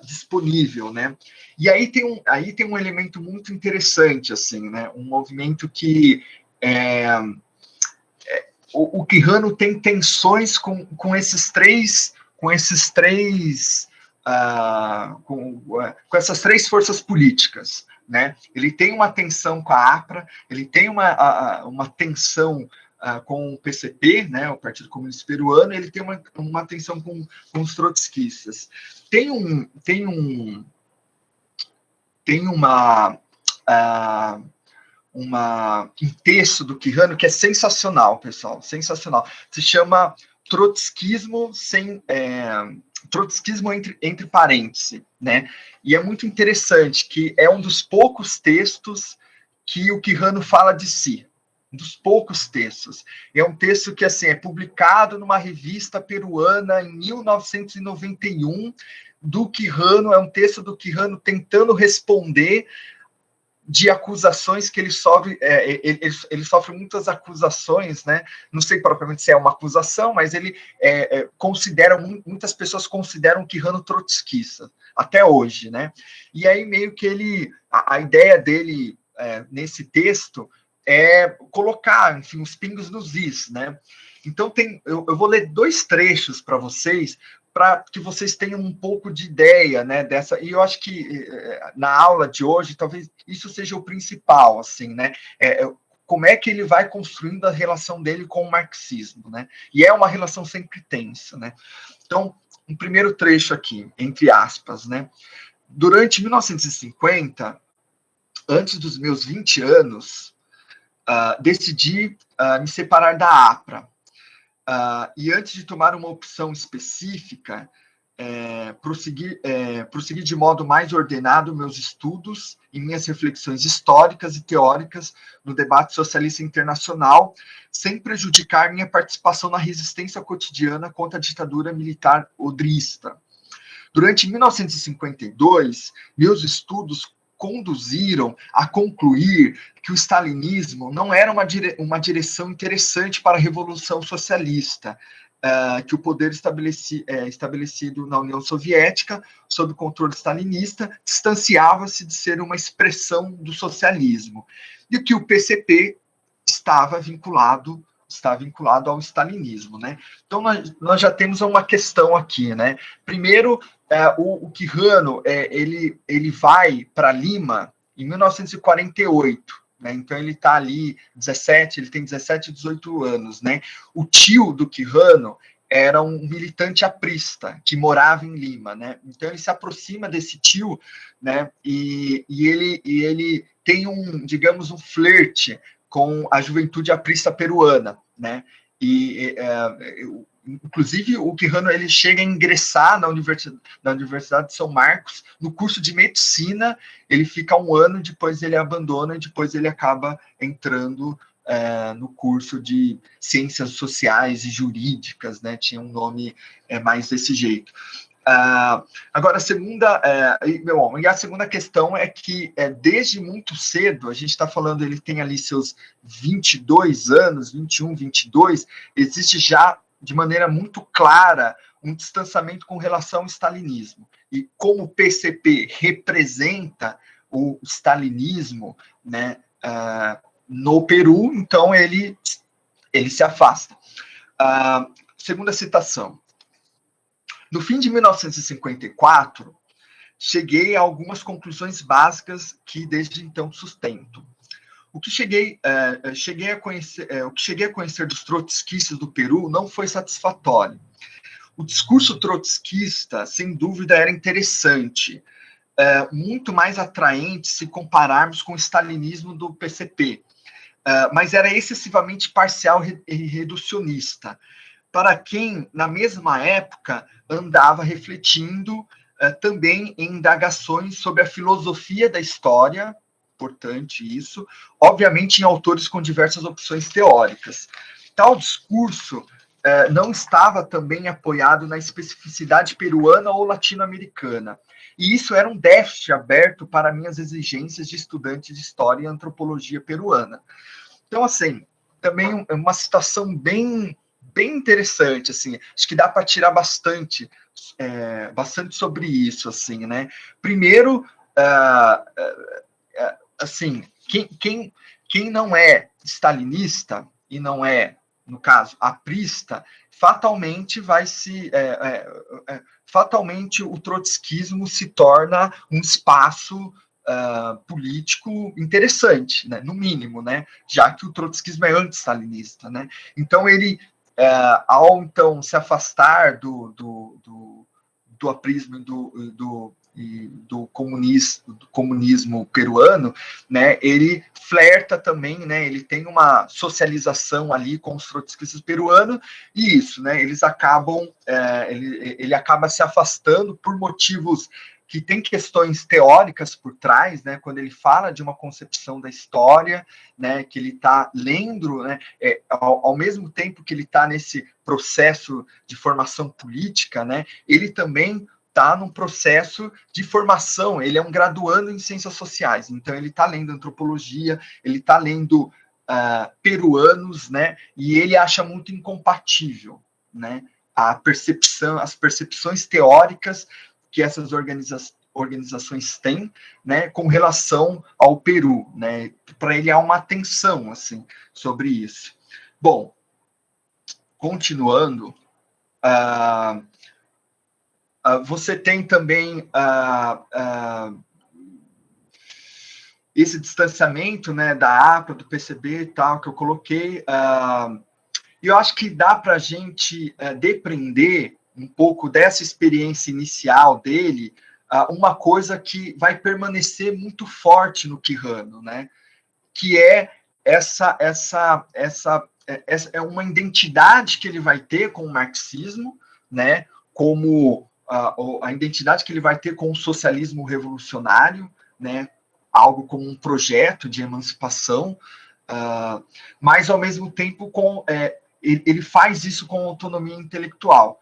disponível, né? E aí tem um elemento muito interessante, assim, né? Um movimento que o Quijano tem tensões com essas três forças políticas, né? Ele tem uma tensão com a APRA, ele tem uma tensão com o PCP, né, o Partido Comunista Peruano, ele tem uma tensão com os trotskistas. Tem um texto do Quijano que é sensacional, pessoal, sensacional. Se chama Trotskismo Trotskismo entre parênteses, né? E é muito interessante que é um dos poucos textos que o Quijano fala de si, um dos poucos textos. É um texto que assim é publicado numa revista peruana em 1991 do Quijano, é um texto do Quijano tentando responder de acusações que ele sofre, ele sofre muitas acusações, né? Não sei propriamente se é uma acusação, mas ele muitas pessoas consideram Quijano trotskista, até hoje, né? E aí meio que a ideia dele nesse texto é colocar, enfim, os pingos nos is, né? Então eu vou ler 2 trechos para vocês, para que vocês tenham um pouco de ideia, né, dessa, e eu acho que na aula de hoje, talvez isso seja o principal, assim, né, como é que ele vai construindo a relação dele com o marxismo, né, e é uma relação sempre tensa, né. Então, um primeiro trecho aqui, entre aspas, né, durante 1950, antes dos meus 20 anos, decidi me separar da APRA, e antes de tomar uma opção específica, prosseguir de modo mais ordenado meus estudos e minhas reflexões históricas e teóricas no debate socialista internacional, sem prejudicar minha participação na resistência cotidiana contra a ditadura militar odrista. Durante 1952, meus estudos conduziram a concluir que o stalinismo não era uma direção interessante para a revolução socialista, que o poder estabelecido na União Soviética, sob controle stalinista, distanciava-se de ser uma expressão do socialismo, e que o PCP está vinculado ao stalinismo, né? Então nós já temos uma questão aqui, né? Primeiro, o Quijano ele vai para Lima em 1948, né? Então ele está ali ele tem 17, 18 anos, né? O tio do Quijano era um militante aprista que morava em Lima, né? Então ele se aproxima desse tio, né? E ele tem digamos, um flerte com a juventude aprista peruana, né? Inclusive o Quijano ele chega a ingressar na Universidade de São Marcos no curso de medicina. Ele fica 1 ano, depois ele abandona e depois ele acaba entrando no curso de ciências sociais e jurídicas, né? Tinha um nome mais desse jeito. Agora, a segunda questão é que desde muito cedo, a gente está falando, ele tem ali seus 22 anos, 21, 22, existe já de maneira muito clara um distanciamento com relação ao stalinismo. E como o PCP representa o stalinismo, né, no Peru, então ele se afasta. Segunda citação. No fim de 1954, cheguei a algumas conclusões básicas que desde então sustento. O que cheguei a conhecer dos trotskistas do Peru não foi satisfatório. O discurso trotskista, sem dúvida, era interessante, muito mais atraente se compararmos com o stalinismo do PCP, mas era excessivamente parcial e reducionista, para quem, na mesma época, andava refletindo também em indagações sobre a filosofia da história, importante isso, obviamente em autores com diversas opções teóricas. Tal discurso não estava também apoiado na especificidade peruana ou latino-americana, e isso era um déficit aberto para minhas exigências de estudante de História e Antropologia peruana. Então, assim, também é uma situação bem interessante, assim, acho que dá para tirar bastante sobre isso, assim, né? Primeiro, assim, quem não é stalinista e não é, no caso, aprista, fatalmente fatalmente o trotskismo se torna um espaço político interessante, né, no mínimo, né, já que o trotskismo é anti-stalinista, né. Então ele, ao então se afastar do aprismo do comunismo peruano, né, ele flerta também, né, ele tem uma socialização ali com os trotskistas peruanos, e isso, né, eles acabam, ele acaba se afastando por motivos que tem questões teóricas por trás, né, quando ele fala de uma concepção da história, né, que ele está lendo, né, ao mesmo tempo que ele está nesse processo de formação política, né, ele também está num processo de formação, ele é um graduando em ciências sociais, então ele está lendo antropologia, ele está lendo peruanos, né, e ele acha muito incompatível, né, as percepções teóricas que essas organizações têm, né, com relação ao Peru, né, para ele há uma atenção, assim, sobre isso. Bom, continuando, você tem também esse distanciamento, né, da APA, do PCB e tal, que eu coloquei, e eu acho que dá para a gente depreender um pouco dessa experiência inicial dele, uma coisa que vai permanecer muito forte no Quijano, né? Que é essa é uma identidade que ele vai ter com o marxismo, né? Como a identidade que ele vai ter com o socialismo revolucionário, né? Algo como um projeto de emancipação, mas ao mesmo tempo ele faz isso com autonomia intelectual.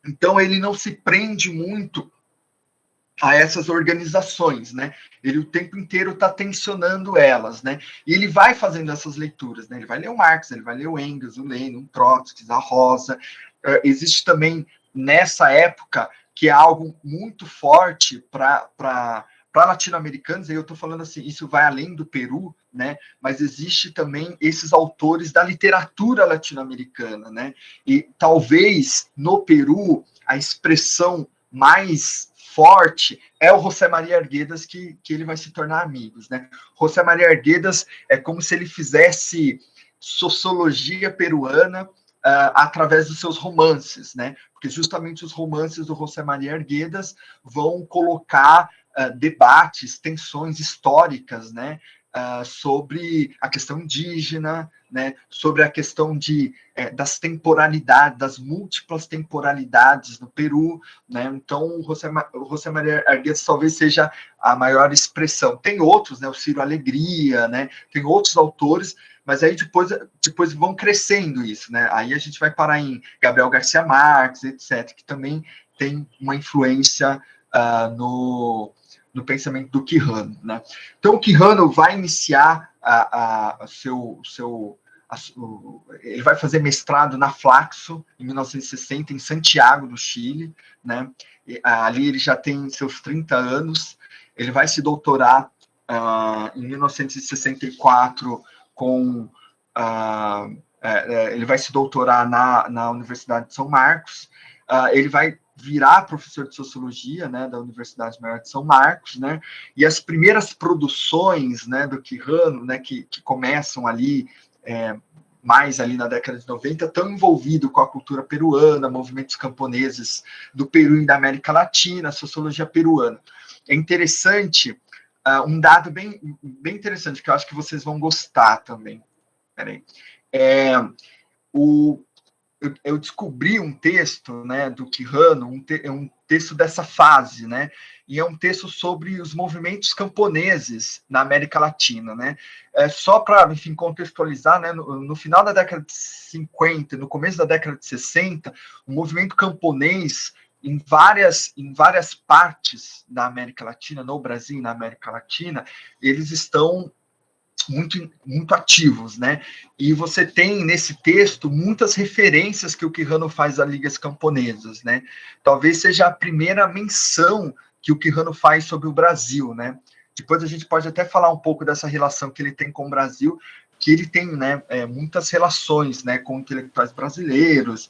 Então, ele não se prende muito a essas organizações, né? Ele o tempo inteiro está tensionando elas, né? E ele vai fazendo essas leituras, né? Ele vai ler o Marx, ele vai ler o Engels, o Lenin, o Trotsky, a Rosa. Existe também, nessa época, que é algo muito forte para latino-americanos, e eu estou falando assim, isso vai além do Peru, né? Mas existe também esses autores da literatura latino-americana, né? E talvez no Peru a expressão mais forte é o José Maria Arguedas, que ele vai se tornar amigos, né? José Maria Arguedas é como se ele fizesse sociologia peruana através dos seus romances, né? Porque justamente os romances do José Maria Arguedas vão colocar debates, tensões históricas, né? Sobre a questão indígena, né? Sobre a questão das temporalidades, das múltiplas temporalidades no Peru, né? Então, o José Maria Arguedas talvez seja a maior expressão. Tem outros, né? O Ciro Alegria, né? Tem outros autores, mas aí depois vão crescendo isso, né? Aí a gente vai parar em Gabriel Garcia Marques, etc., que também tem uma influência no pensamento do Quijano, né? Então, o Quijano vai iniciar ele vai fazer mestrado na Flaxo, em 1960, em Santiago, no Chile, né? Ali ele já tem seus 30 anos, ele vai se doutorar em 1964 ele vai se doutorar na Universidade de São Marcos, ele vai virar professor de sociologia, né, da Universidade Maior de São Marcos, né, e as primeiras produções, né, do Quijano, né, que começam ali, mais ali na década de 90, estão envolvidos com a cultura peruana, movimentos camponeses do Peru e da América Latina, sociologia peruana. É interessante, um dado bem interessante, que eu acho que vocês vão gostar também. Peraí. Eu descobri um texto, né, do Quijano, um texto dessa fase, né? E é um texto sobre os movimentos camponeses na América Latina, né? Só para, enfim, contextualizar, né? No final da década de 50, no começo da década de 60, o movimento camponês em várias partes da América Latina, no Brasil e na América Latina, eles estão muito ativos, né? E você tem nesse texto muitas referências que o Quijano faz a ligas camponesas, né? Talvez seja a primeira menção que o Quijano faz sobre o Brasil, né? Depois a gente pode até falar um pouco dessa relação que ele tem com o Brasil, que ele tem, né, muitas relações, né, com intelectuais brasileiros.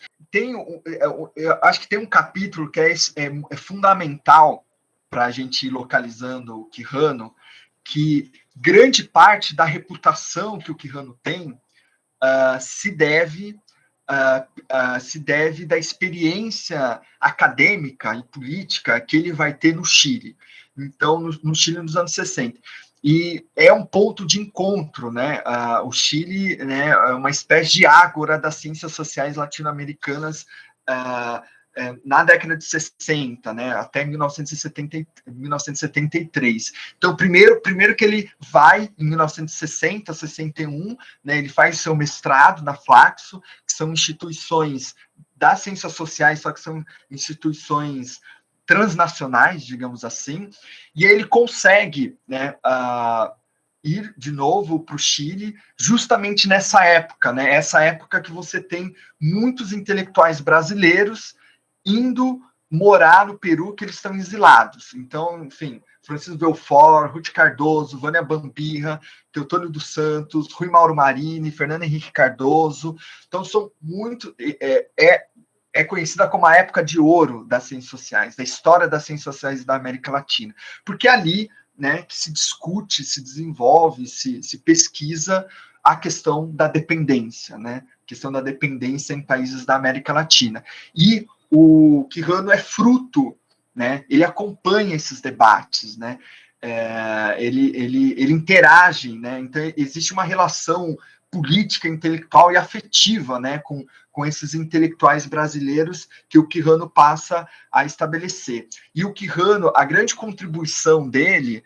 Eu acho que tem um capítulo que é fundamental para a gente ir localizando o Quijano, que grande parte da reputação que o Quijano tem se deve da experiência acadêmica e política que ele vai ter no Chile. Então, no Chile nos anos 60. E é um ponto de encontro, né? O Chile, né, é uma espécie de ágora das ciências sociais latino-americanas na década de 60, né, até 1973. Então, primeiro que ele vai em 1960, 61, né, ele faz seu mestrado na Flaxo, que são instituições das ciências sociais, só que são instituições transnacionais, digamos assim, e ele consegue, né, ir de novo para o Chile, justamente nessa época, né, essa época que você tem muitos intelectuais brasileiros indo morar no Peru, que eles estão exilados. Então, enfim, Francisco Belfort, Ruth Cardoso, Vânia Bambirra, Teotônio dos Santos, Rui Mauro Marini, Fernando Henrique Cardoso. Então, são muito... É conhecida como a época de ouro das ciências sociais, da história das ciências sociais da América Latina. Porque ali, né, que se discute, se desenvolve, se pesquisa a questão da dependência, né? A questão da dependência em países da América Latina. E o Quijano é fruto, né? Ele acompanha esses debates, né? Ele interage, né? Então existe uma relação política, intelectual e afetiva, né, com esses intelectuais brasileiros que o Quijano passa a estabelecer. E o Quijano, a grande contribuição dele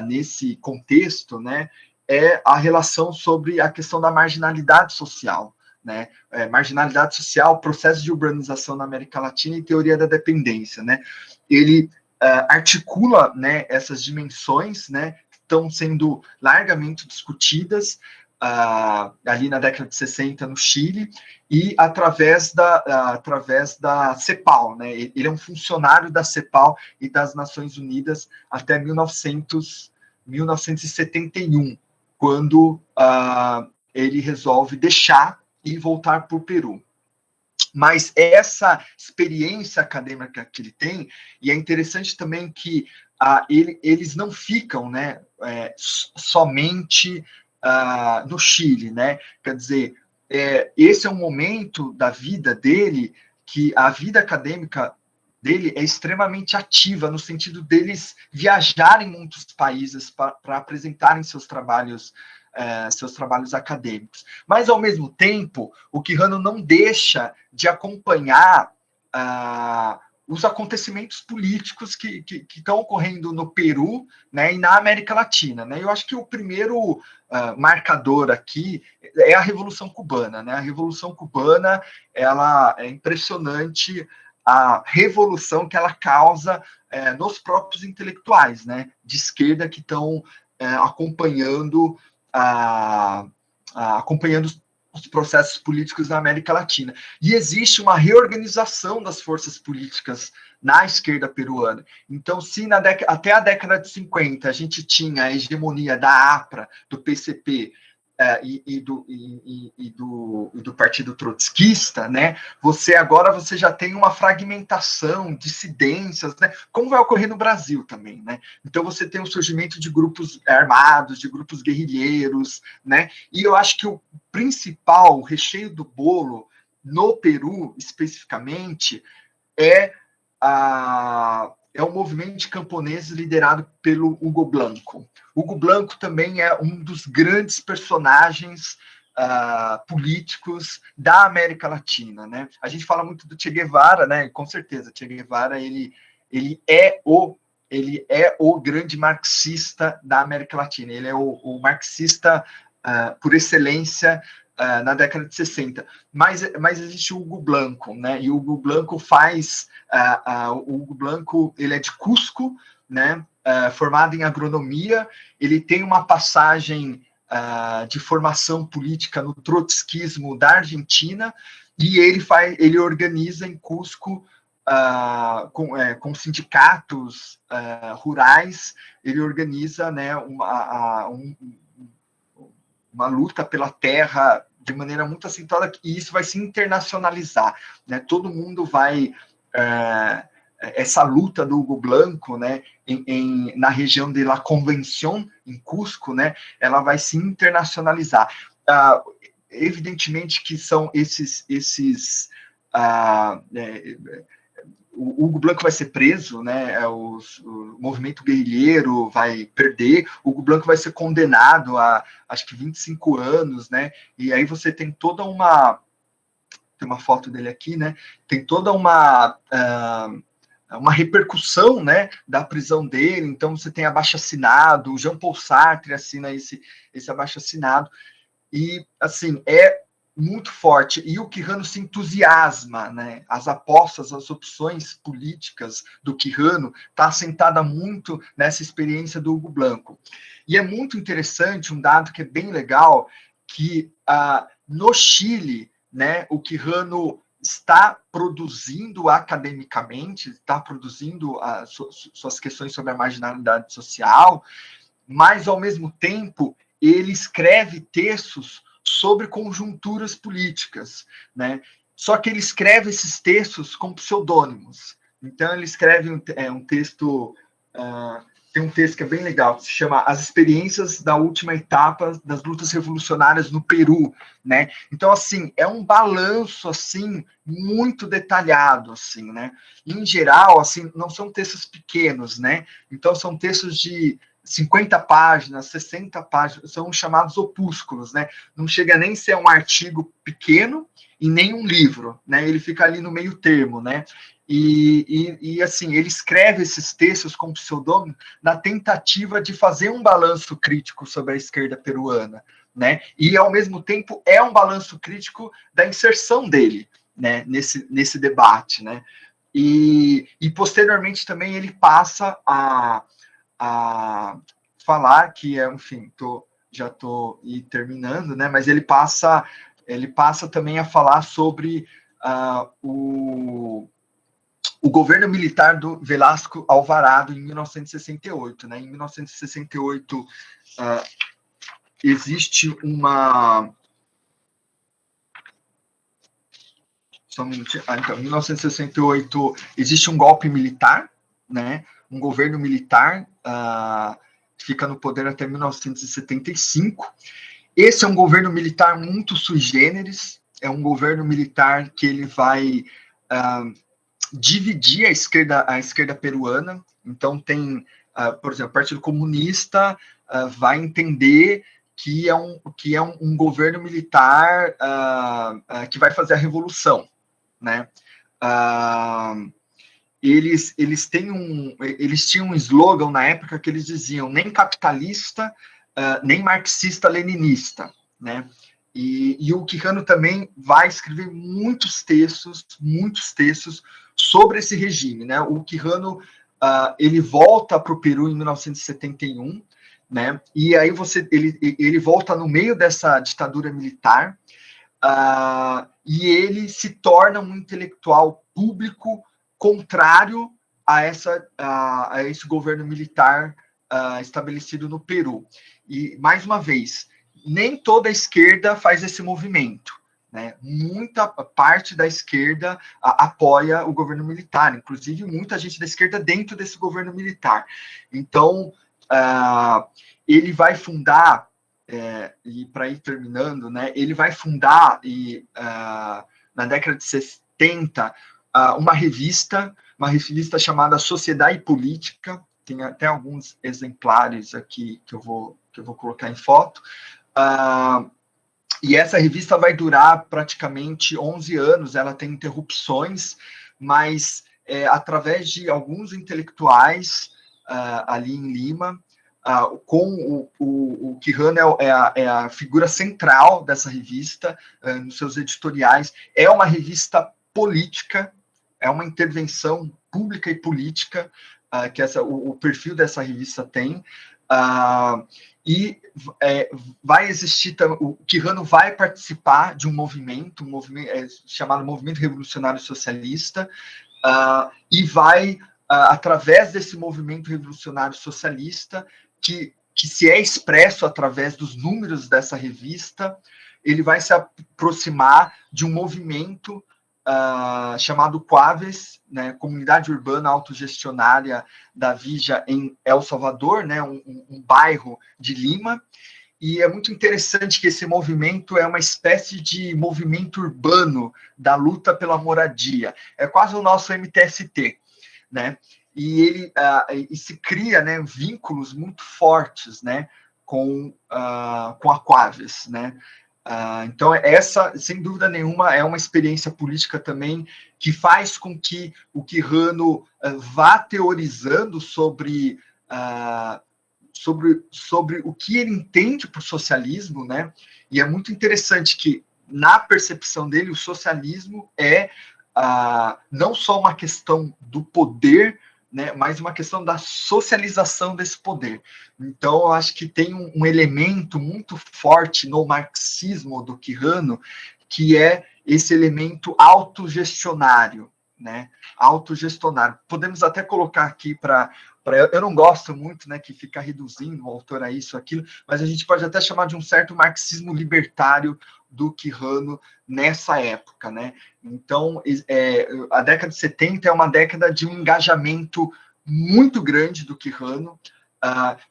nesse contexto, né, é a relação sobre a questão da marginalidade social, né? Marginalidade social, processo de urbanização na América Latina e teoria da dependência, né? Ele articula, né, essas dimensões, né, que estão sendo largamente discutidas ali na década de 60 no Chile, e através da CEPAL, né? Ele é um funcionário da CEPAL e das Nações Unidas até 1971, quando ele resolve deixar e voltar para o Peru. Mas essa experiência acadêmica que ele tem, e é interessante também que eles não ficam, né, somente no Chile, né? Quer dizer, esse é um momento da vida dele que a vida acadêmica dele é extremamente ativa, no sentido deles viajarem em muitos países para apresentarem seus trabalhos acadêmicos. Mas, ao mesmo tempo, o Quijano não deixa de acompanhar os acontecimentos políticos que estão ocorrendo no Peru, né, e na América Latina, né? Eu acho que o primeiro marcador aqui é a Revolução Cubana, né? A Revolução Cubana, ela é impressionante, a revolução que ela causa nos próprios intelectuais, né, de esquerda, que estão acompanhando os processos políticos na América Latina. E existe uma reorganização das forças políticas na esquerda peruana. Então, se até a década de 50 a gente tinha a hegemonia da APRA, do PCP e do Partido Trotskista, né? Você já tem uma fragmentação, dissidências, né? Como vai ocorrer no Brasil também, né? Então você tem o surgimento de grupos armados, de grupos guerrilheiros, né? E eu acho que o principal, o recheio do bolo no Peru, especificamente, é o movimento de camponeses liderado pelo Hugo Blanco. Hugo Blanco também é um dos grandes personagens políticos da América Latina, né? A gente fala muito do Che Guevara, né? Com certeza, Che Guevara ele ele é o grande marxista da América Latina, ele é o marxista por excelência na década de 60. Mas existe o Hugo Blanco, né? E o Hugo Blanco o Hugo Blanco, ele é de Cusco, né? Formado em agronomia, ele tem uma passagem de formação política no trotskismo da Argentina, e ele organiza em Cusco com sindicatos rurais, ele organiza, né, uma luta pela terra de maneira muito acentuada, e isso vai se internacionalizar, né? Todo mundo vai essa luta do Hugo Blanco, né, na região de La Convención, em Cusco, né, ela vai se internacionalizar. Evidentemente que são o Hugo Blanco vai ser preso, né? O movimento guerrilheiro vai perder, o Hugo Blanco vai ser condenado a, acho que 25 anos, né? E aí você tem toda tem uma foto dele aqui, né? Tem toda uma repercussão, né, da prisão dele. Então você tem abaixo-assinado, o Jean-Paul Sartre assina esse abaixo-assinado, e assim, é muito forte, e o Quijano se entusiasma, né? As apostas, as opções políticas do Quijano está assentada muito nessa experiência do Hugo Blanco. E é muito interessante, um dado que é bem legal, que no Chile, né, o Quijano está produzindo academicamente, está produzindo suas questões sobre a marginalidade social, mas, ao mesmo tempo, ele escreve textos sobre conjunturas políticas, né? Só que ele escreve esses textos com pseudônimos. Então, ele escreve um texto... tem um texto que é bem legal, que se chama As Experiências da Última Etapa das Lutas Revolucionárias no Peru, né? Então, assim, é um balanço, assim, muito detalhado, assim, né? Em geral, assim, não são textos pequenos, né? Então, são textos de 50 páginas, 60 páginas, são chamados opúsculos, né? Não chega nem a ser um artigo pequeno e nem um livro, né? Ele fica ali no meio termo, né? E assim, ele escreve esses textos com pseudônimo na tentativa de fazer um balanço crítico sobre a esquerda peruana, né? E, ao mesmo tempo, é um balanço crítico da inserção dele, né, nesse debate, né? E posteriormente também ele passa a falar que enfim, já estou terminando, né? Mas ele passa também a falar sobre o governo militar do Velasco Alvarado em 1968, né? Em 1968 existe então, em 1968 existe um golpe militar, né? Um governo militar fica no poder até 1975. Esse é um governo militar muito sui generis, é um governo militar que ele vai dividir a esquerda peruana. Então tem, por exemplo, o Partido Comunista vai entender que é um governo militar que vai fazer a revolução, né? Eles tinham um slogan na época que eles diziam nem capitalista, nem marxista-leninista, né? E o Quijano também vai escrever muitos textos sobre esse regime, né? O Quijano ele volta para o Peru em 1971, né? E aí ele volta no meio dessa ditadura militar, e ele se torna um intelectual público contrário a esse governo militar estabelecido no Peru. E, mais uma vez, nem toda a esquerda faz esse movimento, né? Muita parte da esquerda apoia o governo militar, inclusive muita gente da esquerda dentro desse governo militar. Então, ele vai fundar, e para ir terminando, né, ele vai fundar, na década de 70, uma revista chamada Sociedade e Política. Tem até alguns exemplares aqui que eu vou colocar em foto. E essa revista vai durar praticamente 11 anos, ela tem interrupções, mas através de alguns intelectuais ali em Lima, com o Quijano é a figura central dessa revista, nos seus editoriais. É uma revista política, é uma intervenção pública e política que o perfil dessa revista tem. Vai existir, o Quijano vai participar de um movimento chamado Movimento Revolucionário Socialista, e vai, através desse movimento revolucionário socialista, que se é expresso através dos números dessa revista, ele vai se aproximar de um movimento chamado Quaves, né, Comunidade Urbana Autogestionária da Vija em El Salvador, né, um bairro de Lima. E é muito interessante que esse movimento é uma espécie de movimento urbano da luta pela moradia. É quase o nosso MTST, né? E ele se cria, né, vínculos muito fortes, né, com a Quaves, né? Então, essa, sem dúvida nenhuma, é uma experiência política também que faz com que o Quijano vá teorizando sobre o que ele entende por socialismo, né? E é muito interessante que, na percepção dele, o socialismo é não só uma questão do poder, né, mas uma questão da socialização desse poder. Então, eu acho que tem um elemento muito forte no marxismo do Quijano, que é esse elemento autogestionário, né? Autogestionário. Podemos até colocar aqui eu não gosto muito, né, que fica reduzindo o autor a isso, aquilo, mas a gente pode até chamar de um certo marxismo libertário do Quijano nessa época, né? Então, a década de 70 é uma década de um engajamento muito grande do Quijano,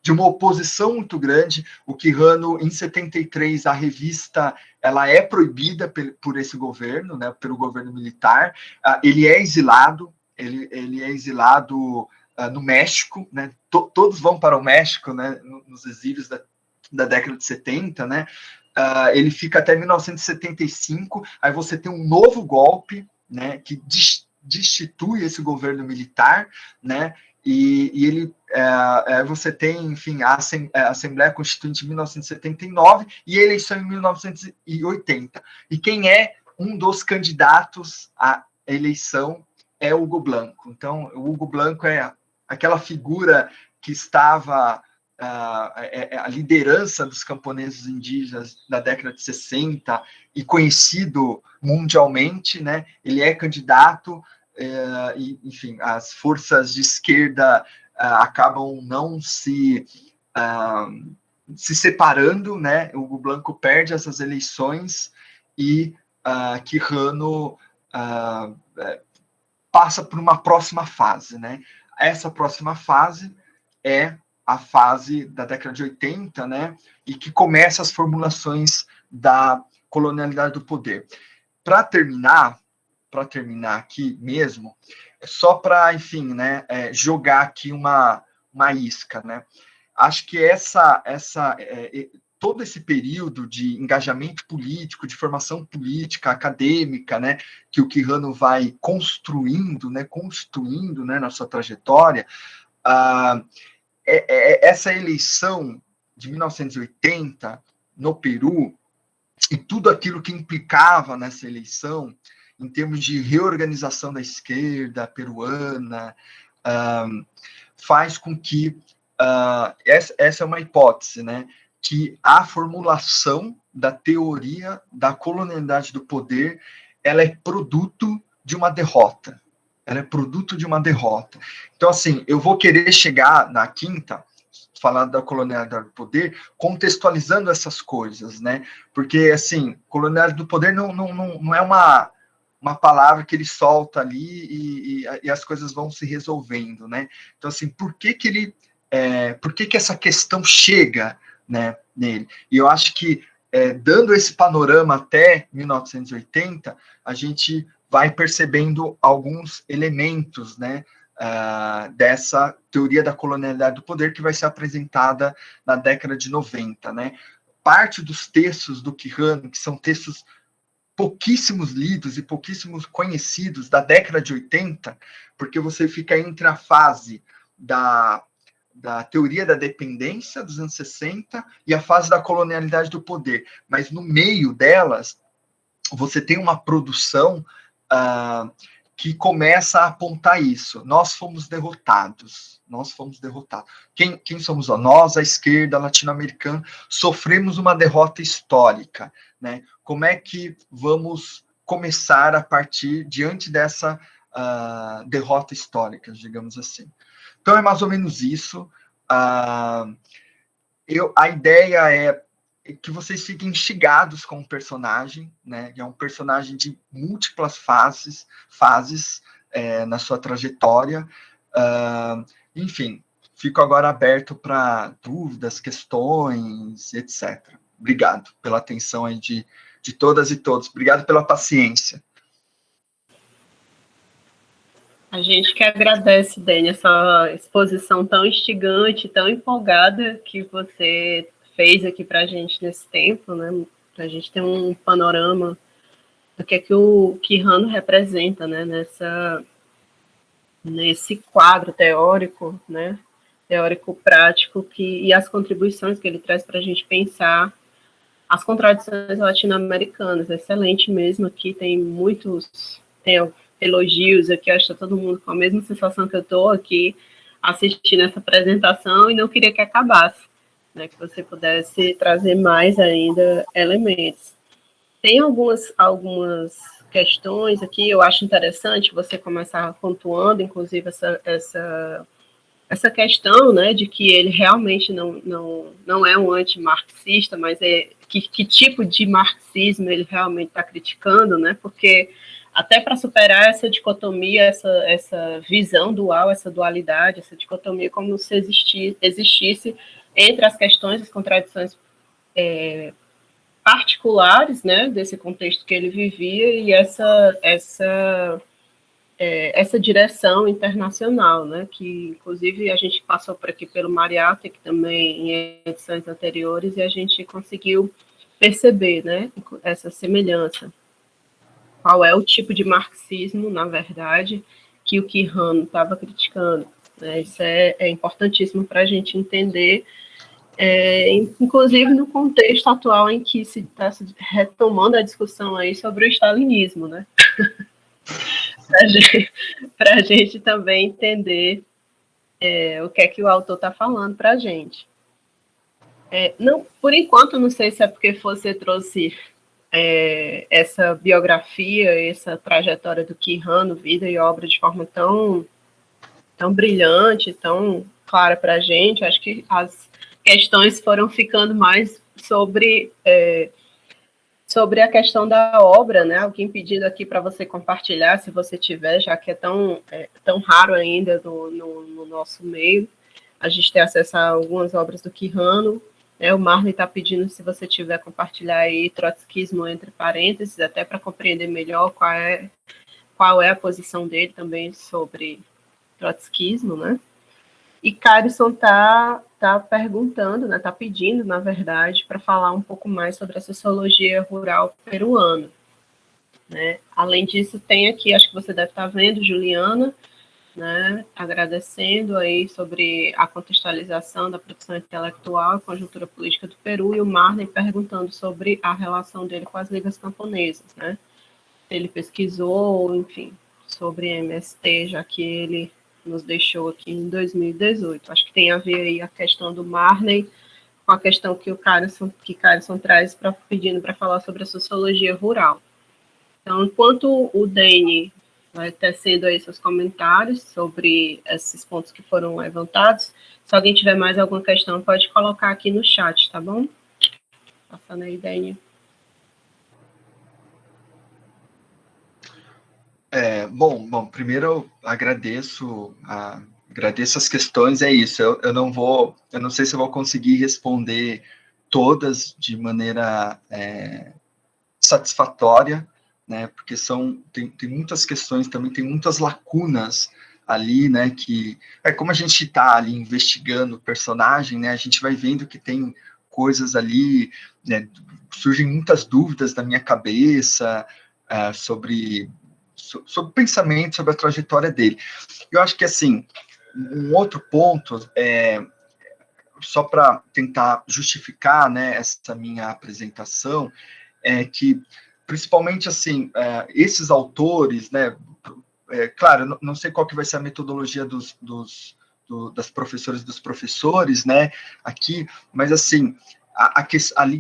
de uma oposição muito grande. O Quijano, em 73, a revista ela é proibida por esse governo, né, pelo governo militar. Ele é exilado, ele é exilado no México, né? Todos vão para o México, né, nos exílios da década de 70, né? Ele fica até 1975, aí você tem um novo golpe, né, que destitui esse governo militar, né? E ele, você tem, enfim, a Assembleia Constituinte em 1979 e a eleição em 1980. E quem é um dos candidatos à eleição é o Hugo Blanco. Então, o Hugo Blanco é aquela figura que estava a liderança dos camponeses indígenas da década de 60 e conhecido mundialmente, né? Ele é candidato, e, enfim, as forças de esquerda acabam não se separando, né? O Hugo Blanco perde essas eleições e Quijano passa por uma próxima fase, né? Essa próxima fase é a fase da década de 80, né? E que começa as formulações da colonialidade do poder. Para terminar aqui mesmo, só para, enfim, né, jogar aqui uma isca, né? Acho que todo esse período de engajamento político, de formação política, acadêmica, né, que o Quijano vai construindo, né, na sua trajetória, essa eleição de 1980 no Peru e tudo aquilo que implicava nessa eleição, em termos de reorganização da esquerda peruana, faz com que, essa é uma hipótese, né, que a formulação da teoria da colonialidade do poder, ela é produto de uma derrota. Então, assim, eu vou querer chegar na quinta, falar da colonialidade do poder, contextualizando essas coisas, né? Porque, assim, colonialidade do poder não é uma palavra que ele solta ali e as coisas vão se resolvendo, né? Então, assim, por que essa questão chega, né, nele? E eu acho que, dando esse panorama até 1980, a gente vai percebendo alguns elementos, né, dessa teoria da colonialidade do poder que vai ser apresentada na década de 90, né? Parte dos textos do Quijano, que são textos pouquíssimos lidos e pouquíssimos conhecidos da década de 80, porque você fica entre a fase da teoria da dependência dos anos 60 e a fase da colonialidade do poder. Mas no meio delas, você tem uma produção que começa a apontar isso. Nós fomos derrotados. Quem somos nós, a esquerda latino-americana, sofremos uma derrota histórica, né? Como é que vamos começar a partir diante dessa derrota histórica, digamos assim? Então é mais ou menos isso. A ideia é que vocês fiquem instigados com o personagem, né? É um personagem de múltiplas fases na sua trajetória. Enfim, fico agora aberto para dúvidas, questões, etc. Obrigado pela atenção aí de todas e todos. Obrigado pela paciência. A gente que agradece, Dani, essa exposição tão instigante, tão empolgada que você fez aqui para a gente nesse tempo, né? Para a gente ter um panorama do que é que o Quijano representa, né? Nesse quadro teórico, né? Teórico-prático, e as contribuições que ele traz para a gente pensar as contradições latino-americanas. Excelente mesmo, aqui tem elogios aqui, acho que está todo mundo com a mesma sensação que eu estou aqui assistindo essa apresentação e não queria que acabasse, né, que você pudesse trazer mais ainda elementos. Tem algumas questões aqui, eu acho interessante você começar pontuando, inclusive, essa questão, né, de que ele realmente não é um antimarxista, mas que tipo de marxismo ele realmente está criticando, né, porque até para superar essa dicotomia, essa visão dual, essa dualidade, essa dicotomia como se existisse entre as questões, as contradições particulares, né, desse contexto que ele vivia e essa direção internacional, né, que inclusive a gente passou por aqui pelo Mariátegui também em edições anteriores e a gente conseguiu perceber, né, essa semelhança. Qual é o tipo de marxismo, na verdade, que o Quijano estava criticando, né? Isso é importantíssimo para a gente entender, inclusive no contexto atual em que se está retomando a discussão aí sobre o stalinismo, né? Para a gente também entender o que é que o autor está falando para a gente. Não, por enquanto, não sei se é porque você trouxe essa biografia, essa trajetória do Quijano, vida e obra, de forma tão brilhante, tão clara para a gente. Acho que as questões foram ficando mais sobre a questão da obra, né? Alguém pedindo aqui para você compartilhar, se você tiver, já que é tão raro ainda no nosso meio, a gente ter acesso a algumas obras do Quijano. O Marley está pedindo, se você tiver, compartilhar aí trotskismo entre parênteses, até para compreender melhor qual é a posição dele também sobre trotskismo, né? E Carison está perguntando, né? Está pedindo, na verdade, para falar um pouco mais sobre a sociologia rural peruana, né? Além disso, tem aqui, acho que você deve estar vendo, Juliana, né, agradecendo aí sobre a contextualização da produção intelectual e conjuntura política do Peru, e o Marley perguntando sobre a relação dele com as ligas camponesas, né? Ele pesquisou, enfim, sobre MST, já que ele nos deixou aqui em 2018. Acho que tem a ver aí a questão do Marley com a questão que Carison traz pedindo para falar sobre a sociologia rural. Então, enquanto o Dani vai tecendo aí seus comentários sobre esses pontos que foram levantados, se alguém tiver mais alguma questão, pode colocar aqui no chat, tá bom? Passando aí, Dani. Bom, primeiro eu agradeço as questões, é isso, eu não sei se eu vou conseguir responder todas de maneira satisfatória, né, porque tem muitas questões também, tem muitas lacunas ali, né, que como a gente está ali investigando o personagem, né, a gente vai vendo que tem coisas ali, né, surgem muitas dúvidas na minha cabeça sobre o pensamento, sobre a trajetória dele. Eu acho que, assim, um outro ponto, só para tentar justificar, né, essa minha apresentação, é que, principalmente, assim, esses autores, né, claro, não sei qual que vai ser a metodologia das professoras e dos professores, né, aqui, mas, assim,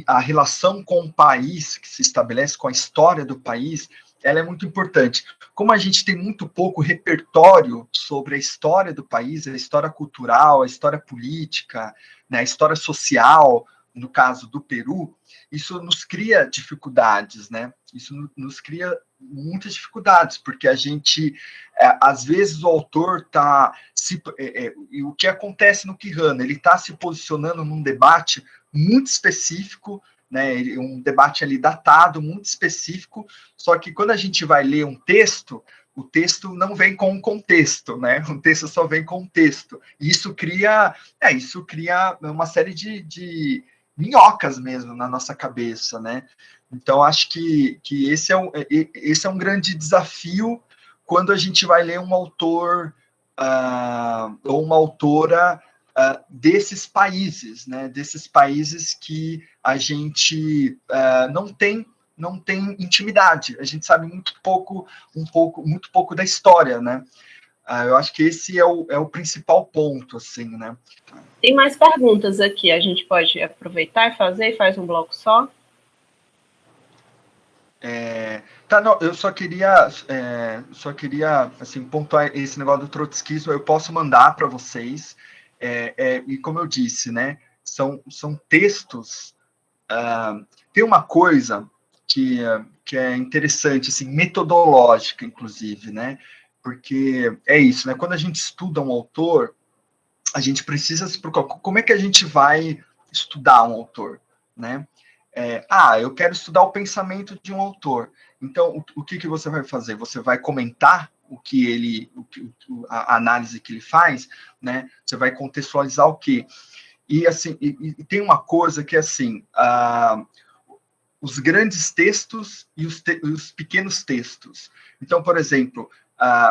a relação com o país que se estabelece, com a história do país, ela é muito importante. Como a gente tem muito pouco repertório sobre a história do país, a história cultural, a história política, né, a história social, no caso do Peru, isso nos cria dificuldades, né? Isso nos cria muitas dificuldades, porque a gente, às vezes, o autor está o que acontece no Quijano, ele está se posicionando num debate muito específico, né? Um debate ali datado, muito específico, só que quando a gente vai ler um texto, o texto não vem com um contexto, né? O texto só vem com um texto. E isso cria uma série de minhocas mesmo na nossa cabeça, né? Então, acho que esse é um grande desafio quando a gente vai ler um autor ou uma autora desses países, né? Desses países que a gente não tem intimidade. A gente sabe muito pouco da história, né? Eu acho que esse é o principal ponto, assim, né? Tem mais perguntas aqui, a gente pode aproveitar e faz um bloco só? Não, eu só queria assim, pontuar esse negócio do trotskismo, eu posso mandar para vocês, e como eu disse, né, são textos, tem uma coisa que é interessante, assim, metodológica, inclusive, né, porque é isso, né, quando a gente estuda um autor, a gente precisa se preocupar, como é que a gente vai estudar um autor, né? Eu quero estudar o pensamento de um autor. Então, o que você vai fazer? Você vai comentar a análise que ele faz, né? Você vai contextualizar o quê? E, assim, e tem uma coisa que, assim, os grandes textos e os pequenos textos. Então, por exemplo,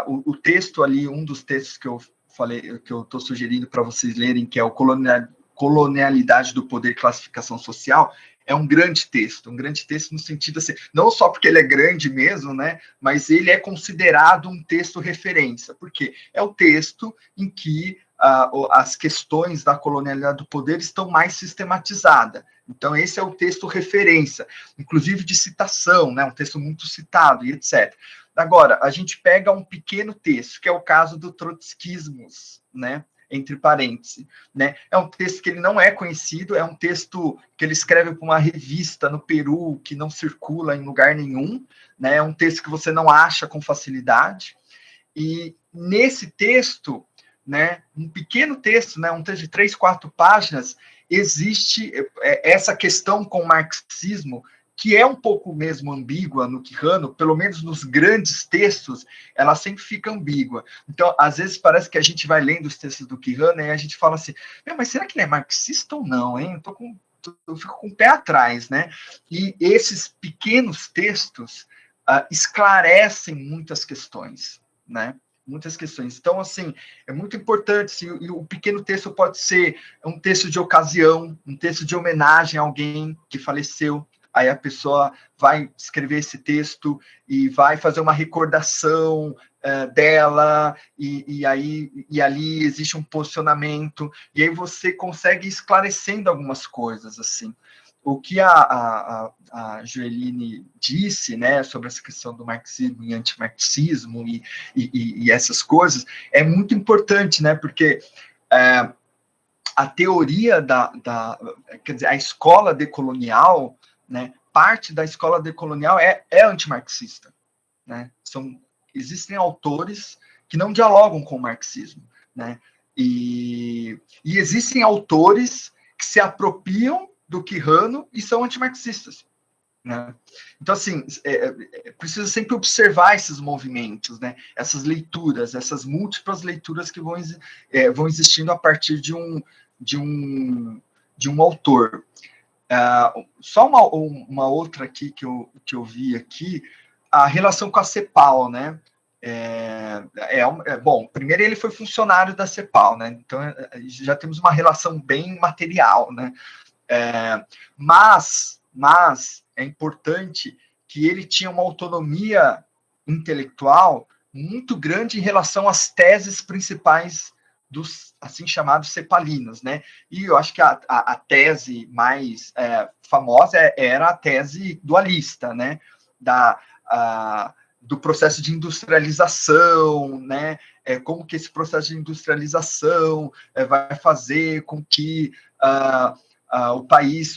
o texto ali, um dos textos que eu falei, que eu estou sugerindo para vocês lerem, que é o Colonialidade do Poder e Classificação Social, é um grande texto no sentido assim, não só porque ele é grande mesmo, né, mas ele é considerado um texto referência, porque é o texto em que as questões da colonialidade do poder estão mais sistematizadas. Então, esse é o texto referência, inclusive de citação, né, um texto muito citado e etc. Agora, a gente pega um pequeno texto, que é o caso do Trotskismos, né, entre parênteses, né? É um texto que ele não é conhecido, é um texto que ele escreve para uma revista no Peru, que não circula em lugar nenhum, né? É um texto que você não acha com facilidade. E nesse texto, né, um pequeno texto, né, um texto de 3, 4 páginas, existe essa questão com o marxismo, que é um pouco mesmo ambígua no Quijano, pelo menos nos grandes textos, ela sempre fica ambígua. Então, às vezes parece que a gente vai lendo os textos do Quijano e a gente fala assim, mas será que ele é marxista ou não, hein? Eu fico com o pé atrás, né? E esses pequenos textos esclarecem muitas questões, né? Muitas questões. Então, assim, é muito importante, e o pequeno texto pode ser um texto de ocasião, um texto de homenagem a alguém que faleceu, aí a pessoa vai escrever esse texto e vai fazer uma recordação dela, e ali existe um posicionamento, e aí você consegue ir esclarecendo algumas coisas, assim. O que a Joeline disse, né, sobre essa questão do marxismo e antimarxismo e essas coisas, é muito importante, né, porque a teoria quer dizer, a escola decolonial, né, parte da escola decolonial é antimarxista, né? Existem autores que não dialogam com o marxismo, né? E existem autores que se apropriam do Quijano e são antimarxistas, né? Então, assim, precisa sempre observar esses movimentos, né? Essas leituras, essas múltiplas leituras que vão existindo a partir de um autor. Só uma outra aqui que eu vi aqui, a relação com a CEPAL, né? Bom, primeiro ele foi funcionário da CEPAL, né? Então já temos uma relação bem material, né? Mas é importante que ele tinha uma autonomia intelectual muito grande em relação às teses principais dos assim chamados cepalinos, né? E eu acho que a tese mais famosa era a tese dualista, né? Do processo de industrialização, né? Como que esse processo de industrialização vai fazer com que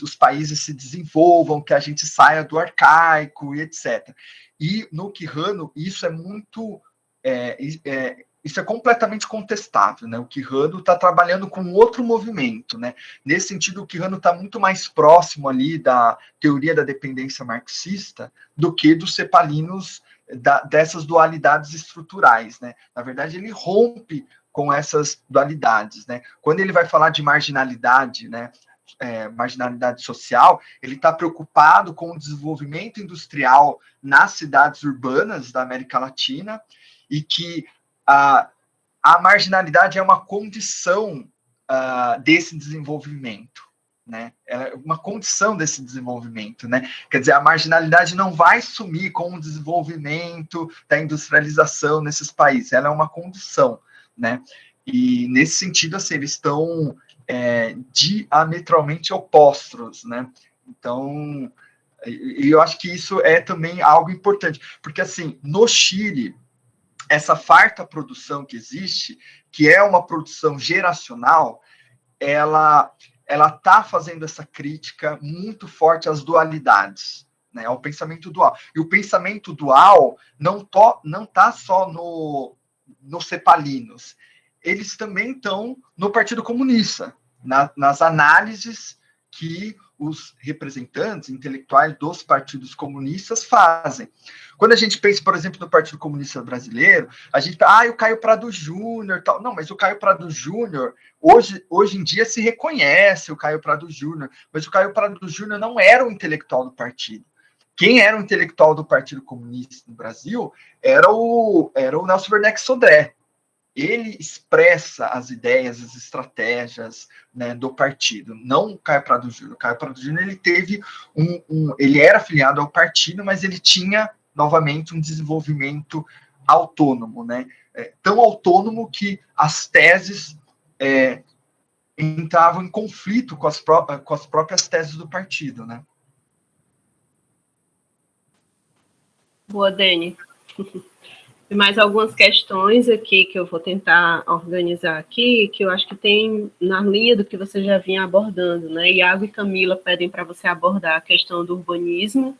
os países se desenvolvam, que a gente saia do arcaico e etc. E no Quijano isso é muito isso é completamente contestável, né? O Quijano está trabalhando com outro movimento, né? Nesse sentido, o Quijano está muito mais próximo ali da teoria da dependência marxista do que dos cepalinos dessas dualidades estruturais, né? Na verdade, ele rompe com essas dualidades, né? Quando ele vai falar de marginalidade, né? Marginalidade social, ele está preocupado com o desenvolvimento industrial nas cidades urbanas da América Latina e que a marginalidade é uma condição desse desenvolvimento, né? É uma condição desse desenvolvimento, né? Quer dizer, a marginalidade não vai sumir com o desenvolvimento da industrialização nesses países, ela é uma condição, né? E nesse sentido, assim, eles estão diametralmente opostos, né? Então, eu acho que isso é também algo importante, porque assim, no Chile, essa farta produção que existe, que é uma produção geracional, ela está fazendo essa crítica muito forte às dualidades, né, ao pensamento dual. E o pensamento dual não está só nos cepalinos, eles também estão no Partido Comunista, nas análises que os representantes intelectuais dos partidos comunistas fazem. Quando a gente pensa, por exemplo, no Partido Comunista Brasileiro, a gente o Caio Prado Júnior, tal. Não, mas o Caio Prado Júnior, hoje em dia se reconhece o Caio Prado Júnior, mas o Caio Prado Júnior não era o intelectual do partido. Quem era o intelectual do Partido Comunista no Brasil era o Nelson Werneck Sodré. Ele expressa as ideias, as estratégias, né, do partido, não o Caio Prado Júnior. O Caio Prado Júnior, ele teve ele era afiliado ao partido, mas ele tinha, novamente, um desenvolvimento autônomo, né? Tão autônomo que as teses entravam em conflito com as próprias teses do partido, né? Boa, Dani. Tem mais algumas questões aqui que eu vou tentar organizar aqui, que eu acho que tem na linha do que você já vinha abordando, né? Iago e Camila pedem para você abordar a questão do urbanismo,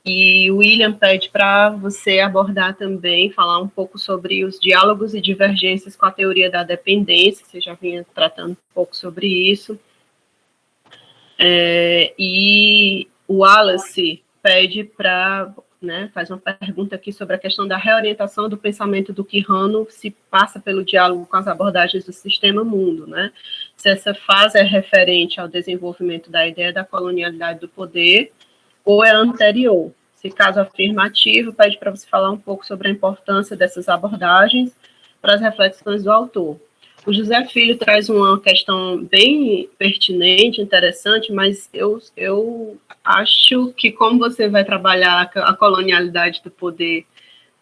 e o William pede para você abordar também, falar um pouco sobre os diálogos e divergências com a teoria da dependência, você já vinha tratando um pouco sobre isso. E o Wallace pede para... Né, faz uma pergunta aqui sobre a questão da reorientação do pensamento do Quijano, se passa pelo diálogo com as abordagens do sistema mundo, né? Se essa fase é referente ao desenvolvimento da ideia da colonialidade do poder ou é anterior. Se caso afirmativo, pede para você falar um pouco sobre a importância dessas abordagens para as reflexões do autor. O José Filho traz uma questão bem pertinente, interessante, mas eu acho que como você vai trabalhar a colonialidade do poder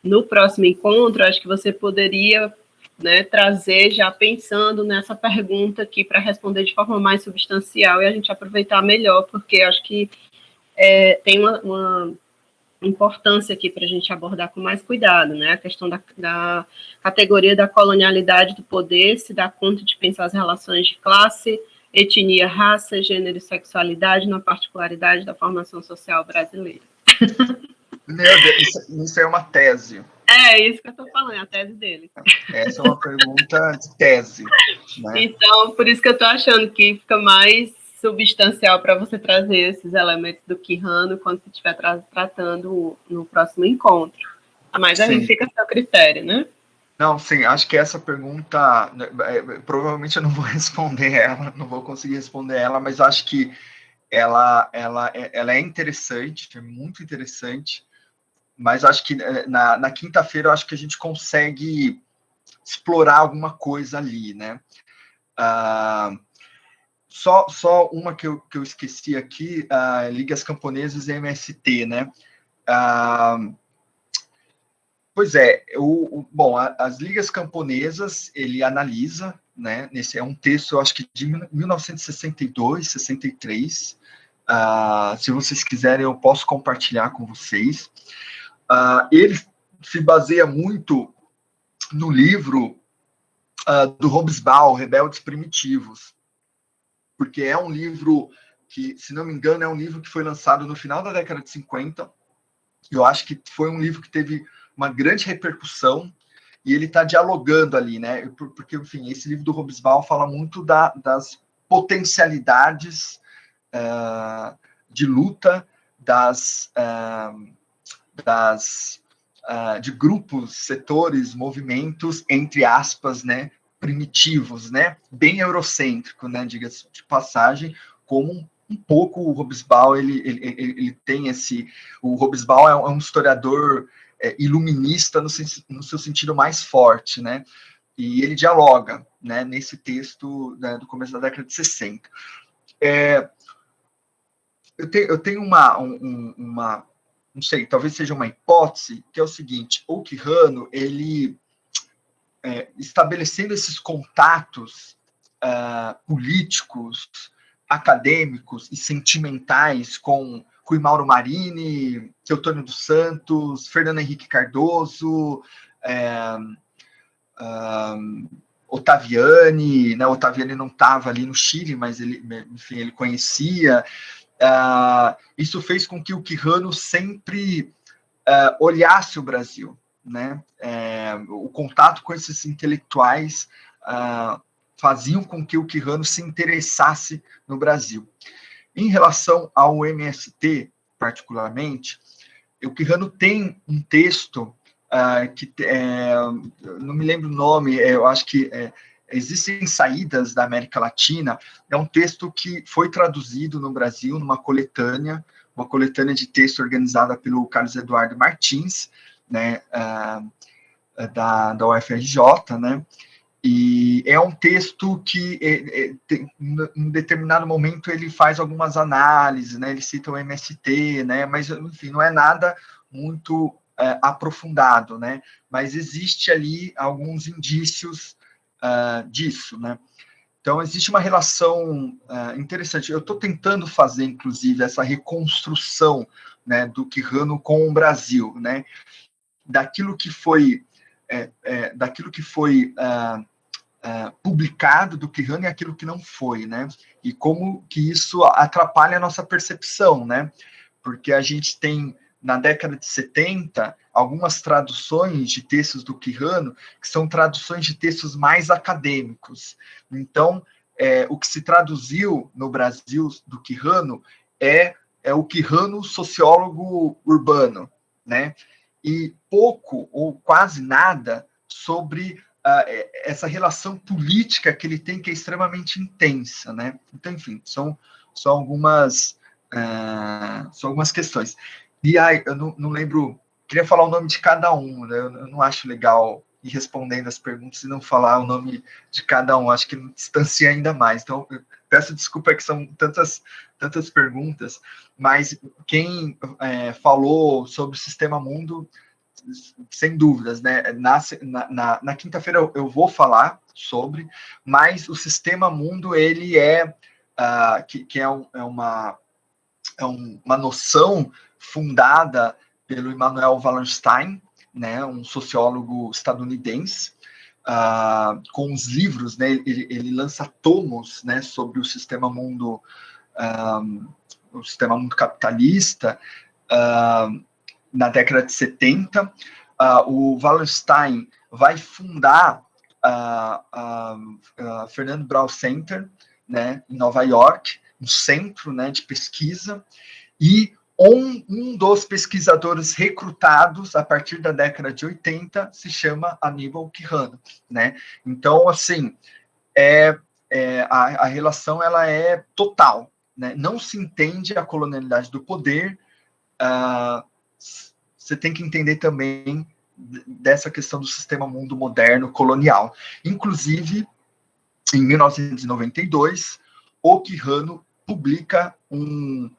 no próximo encontro, acho que você poderia, né, trazer já pensando nessa pergunta aqui para responder de forma mais substancial e a gente aproveitar melhor, porque acho que tem uma importância aqui para a gente abordar com mais cuidado, né? A questão da categoria da colonialidade do poder se dá conta de pensar as relações de classe, etnia, raça, gênero e sexualidade na particularidade da formação social brasileira. Meu Deus, isso é uma tese. É isso que eu estou falando, é a tese dele. Essa é uma pergunta de tese, né? Então, por isso que eu estou achando que fica mais substancial para você trazer esses elementos do Quijano quando você estiver tratando no próximo encontro. Mas aí fica a seu critério, né? Não, sim, acho que essa pergunta, provavelmente eu não vou responder ela, não vou conseguir responder ela, mas acho que ela é interessante, é muito interessante, mas acho que na quinta-feira eu acho que a gente consegue explorar alguma coisa ali, né? Só uma que eu esqueci aqui, Ligas Camponesas e MST, né? Pois é, bom, as ligas camponesas, ele analisa, né, nesse é um texto, eu acho que de 1962, 63, se vocês quiserem eu posso compartilhar com vocês. Ele se baseia muito no livro do Hobsbawm, Rebeldes Primitivos, porque é um livro que, se não me engano, é um livro que foi lançado no final da década de 50, eu acho que foi um livro que teve uma grande repercussão, e ele está dialogando ali, né? Porque, enfim, esse livro do Hobsbawm fala muito das potencialidades de luta de grupos, setores, movimentos, entre aspas, né? Primitivos, né? Bem eurocêntrico, né? Diga-se de passagem, como um pouco o Hobsbawm, ele tem esse... O Hobsbawm é um historiador iluminista no seu sentido mais forte, né? E ele dialoga, né, nesse texto, né, do começo da década de 60. Eu tenho uma, não sei, talvez seja uma hipótese, que é o seguinte: o Quijano, ele, estabelecendo esses contatos políticos, acadêmicos e sentimentais com Rui Mauro Marini, Teotônio dos Santos, Fernando Henrique Cardoso, Ottaviani, né? Ottaviani não estava ali no Chile, mas ele, enfim, ele conhecia. Isso fez com que o Quijano sempre olhasse o Brasil, né? O contato com esses intelectuais faziam com que o Quijano se interessasse no Brasil. Em relação ao MST, particularmente, o Quijano tem um texto que não me lembro o nome, eu acho que Existem Saídas da América Latina, é um texto que foi traduzido no Brasil numa coletânea, uma coletânea de texto organizada pelo Carlos Eduardo Martins, né, da UFRJ, né, e é um texto que, em determinado momento, ele faz algumas análises, né, ele cita o MST, né, mas, enfim, não é nada muito aprofundado, né, mas existe ali alguns indícios disso, né. Então, existe uma relação interessante. Eu estou tentando fazer, inclusive, essa reconstrução, né, do Quijano com o Brasil, né, daquilo que foi publicado do Quijano e aquilo que não foi, né, e como que isso atrapalha a nossa percepção, né, porque a gente tem, na década de 70, algumas traduções de textos do Quijano, que são traduções de textos mais acadêmicos. Então, o que se traduziu no Brasil do Quijano é o Quijano sociólogo urbano, né? E pouco ou quase nada sobre essa relação política que ele tem, que é extremamente intensa, né? Então, enfim, são algumas questões. E aí, eu não lembro, queria falar o nome de cada um, né? Eu não acho legal ir respondendo as perguntas e não falar o nome de cada um, acho que distancia ainda mais. Então, eu peço desculpa que são tantas perguntas, mas quem falou sobre o Sistema Mundo, sem dúvidas, né? Na quinta-feira eu vou falar sobre, mas o Sistema Mundo, ele que é uma noção fundada pelo Immanuel Wallerstein, né, um sociólogo estadunidense, com os livros, né, ele lança tomos, né, sobre o sistema mundo capitalista, na década de 70. O Wallerstein vai fundar Fernando Braun Center, né, em Nova York, um centro, né, de pesquisa, e um dos pesquisadores recrutados a partir da década de 80 se chama Aníbal Quijano, né? Então, assim, a relação ela é total, né, não se entende a colonialidade do poder, você tem que entender também dessa questão do sistema mundo moderno colonial. Inclusive, em 1992, o Quijano publica um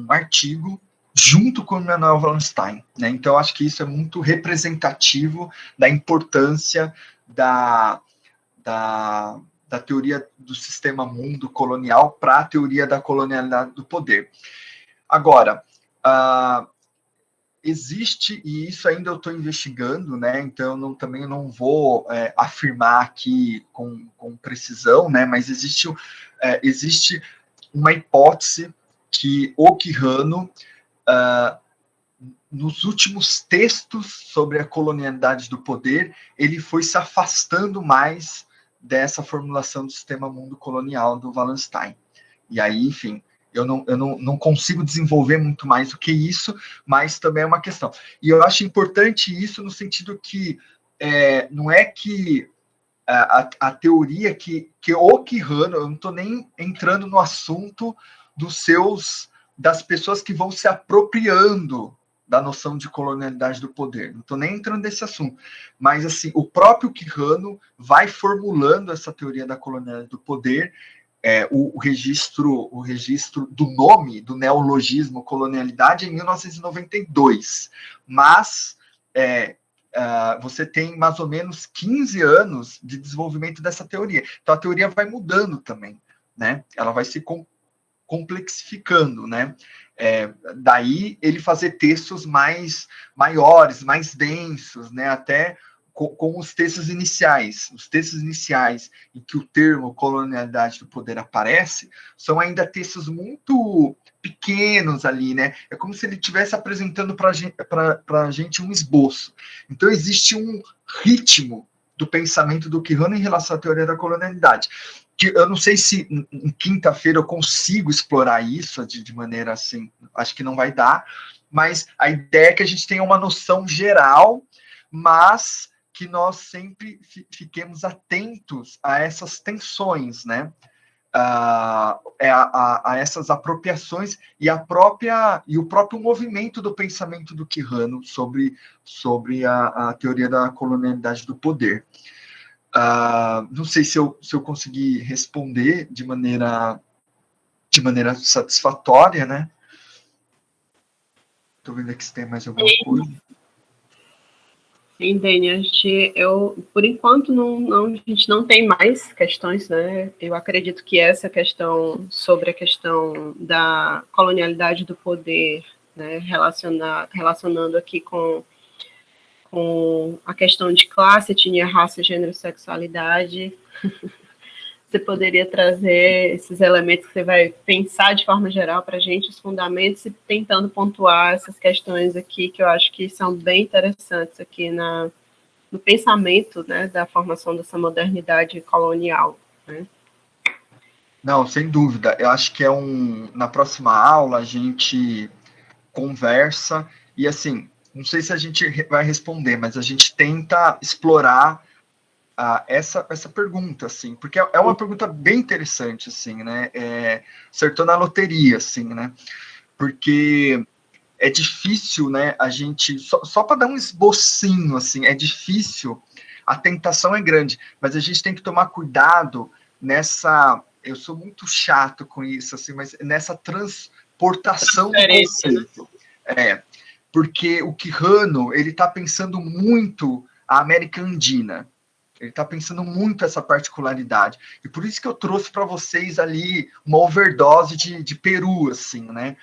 artigo junto com o Manuel Wallenstein, né? Então, acho que isso é muito representativo da importância da teoria do sistema mundo colonial para a teoria da colonialidade do poder. Agora, existe, e isso ainda eu estou investigando, né? Então também não vou afirmar aqui com precisão, né? Mas existe uma hipótese que o Quijano, nos últimos textos sobre a colonialidade do poder, ele foi se afastando mais dessa formulação do sistema mundo colonial do Wallenstein. E aí, enfim, eu não consigo desenvolver muito mais do que isso, mas também é uma questão. E eu acho importante isso no sentido que não é que a teoria que o Quijano, eu não estou nem entrando no assunto das pessoas que vão se apropriando da noção de colonialidade do poder. Não estou nem entrando nesse assunto. Mas, assim, o próprio Quijano vai formulando essa teoria da colonialidade do poder, o registro do nome do neologismo colonialidade em 1992. Mas você tem mais ou menos 15 anos de desenvolvimento dessa teoria. Então, a teoria vai mudando também, né? Ela vai se complexificando, né? Daí ele fazer textos maiores, mais densos, né? Até com os textos iniciais. Os textos iniciais em que o termo colonialidade do poder aparece são ainda textos muito pequenos ali, né? É como se ele estivesse apresentando para a gente um esboço. Então existe um ritmo do pensamento do Quijano em relação à teoria da colonialidade, que eu não sei se em quinta-feira eu consigo explorar isso de maneira assim, acho que não vai dar, mas a ideia é que a gente tenha uma noção geral, mas que nós sempre fiquemos atentos a essas tensões, né? A essas apropriações e o próprio movimento do pensamento do Quijano sobre a teoria da colonialidade do poder. Não sei se eu consegui responder de maneira satisfatória, né? Estou vendo aqui se tem mais alguma coisa. Sim, Dani, por enquanto, a gente não tem mais questões, né? Eu acredito que essa questão sobre a questão da colonialidade do poder, né, relacionando aqui com a questão de classe, etnia, raça, gênero, sexualidade, você poderia trazer esses elementos que você vai pensar de forma geral para a gente, os fundamentos, e tentando pontuar essas questões aqui, que eu acho que são bem interessantes aqui no pensamento, né, da formação dessa modernidade colonial, né? Não, sem dúvida. Eu acho que na próxima aula a gente conversa e, assim, não sei se a gente vai responder, mas a gente tenta explorar essa pergunta, assim, porque é uma pergunta bem interessante, assim, né? Acertou na loteria, assim, né? Porque é difícil, né? A gente só para dar um esbocinho, assim, é difícil. A tentação é grande, mas a gente tem que tomar cuidado nessa. Eu sou muito chato com isso, assim, mas nessa transportação do conceito. Porque o Quijano, ele está pensando muito a América Andina. Ele está pensando muito essa particularidade. E por isso que eu trouxe para vocês ali uma overdose de Peru, assim, né?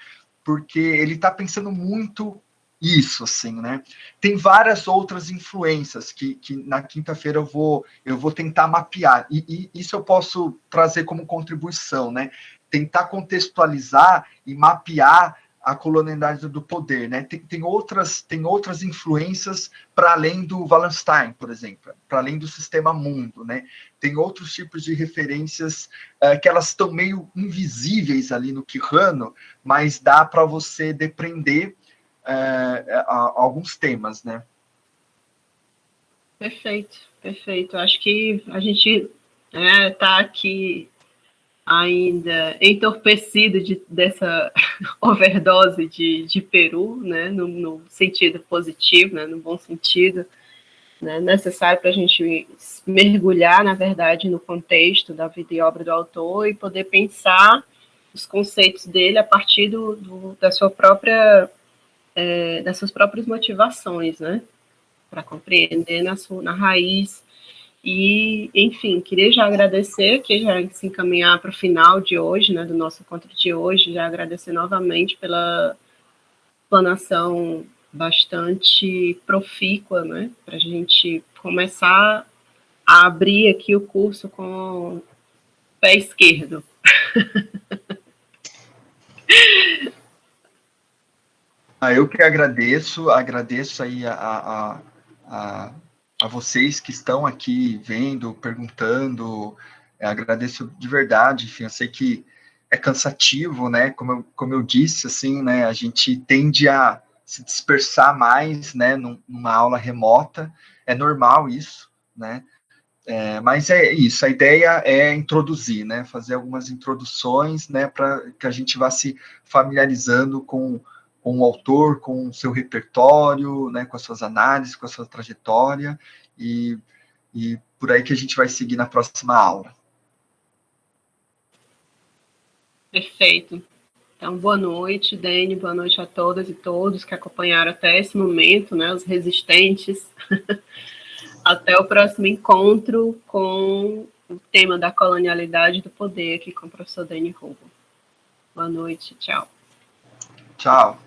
Porque ele está pensando muito isso, assim, né? Tem várias outras influências que na quinta-feira eu vou tentar mapear. E isso eu posso trazer como contribuição, né? Tentar contextualizar e mapear a colonialidade do poder, né? Tem outras influências para além do Wallenstein, por exemplo, para além do sistema mundo, né? Tem outros tipos de referências que elas estão meio invisíveis ali no Quijano, mas dá para você depreender alguns temas, né? Perfeito. Acho que a gente está aqui ainda entorpecido dessa overdose de Peru, né, no sentido positivo, né, no bom sentido, né, necessário para a gente mergulhar, na verdade, no contexto da vida e obra do autor e poder pensar os conceitos dele a partir das suas próprias motivações, né, para compreender na raiz. E, enfim, queria já agradecer, que já se encaminhar para o final de hoje, né, do nosso encontro de hoje, já agradecer novamente pela explanação bastante profícua, né, para a gente começar a abrir aqui o curso com o pé esquerdo. Eu que agradeço aí a vocês que estão aqui vendo, perguntando, agradeço de verdade, enfim, eu sei que é cansativo, né, como eu disse, assim, né, a gente tende a se dispersar mais, né, numa aula remota, é normal isso, né, mas é isso, a ideia é introduzir, né, fazer algumas introduções, né, para que a gente vá se familiarizando com o autor, com o seu repertório, né, com as suas análises, com a sua trajetória, e por aí que a gente vai seguir na próxima aula. Perfeito. Então, boa noite, Dene, boa noite a todas e todos que acompanharam até esse momento, né, os resistentes. Até o próximo encontro com o tema da colonialidade do poder aqui com o professor Dene Rubo. Boa noite, tchau. Tchau.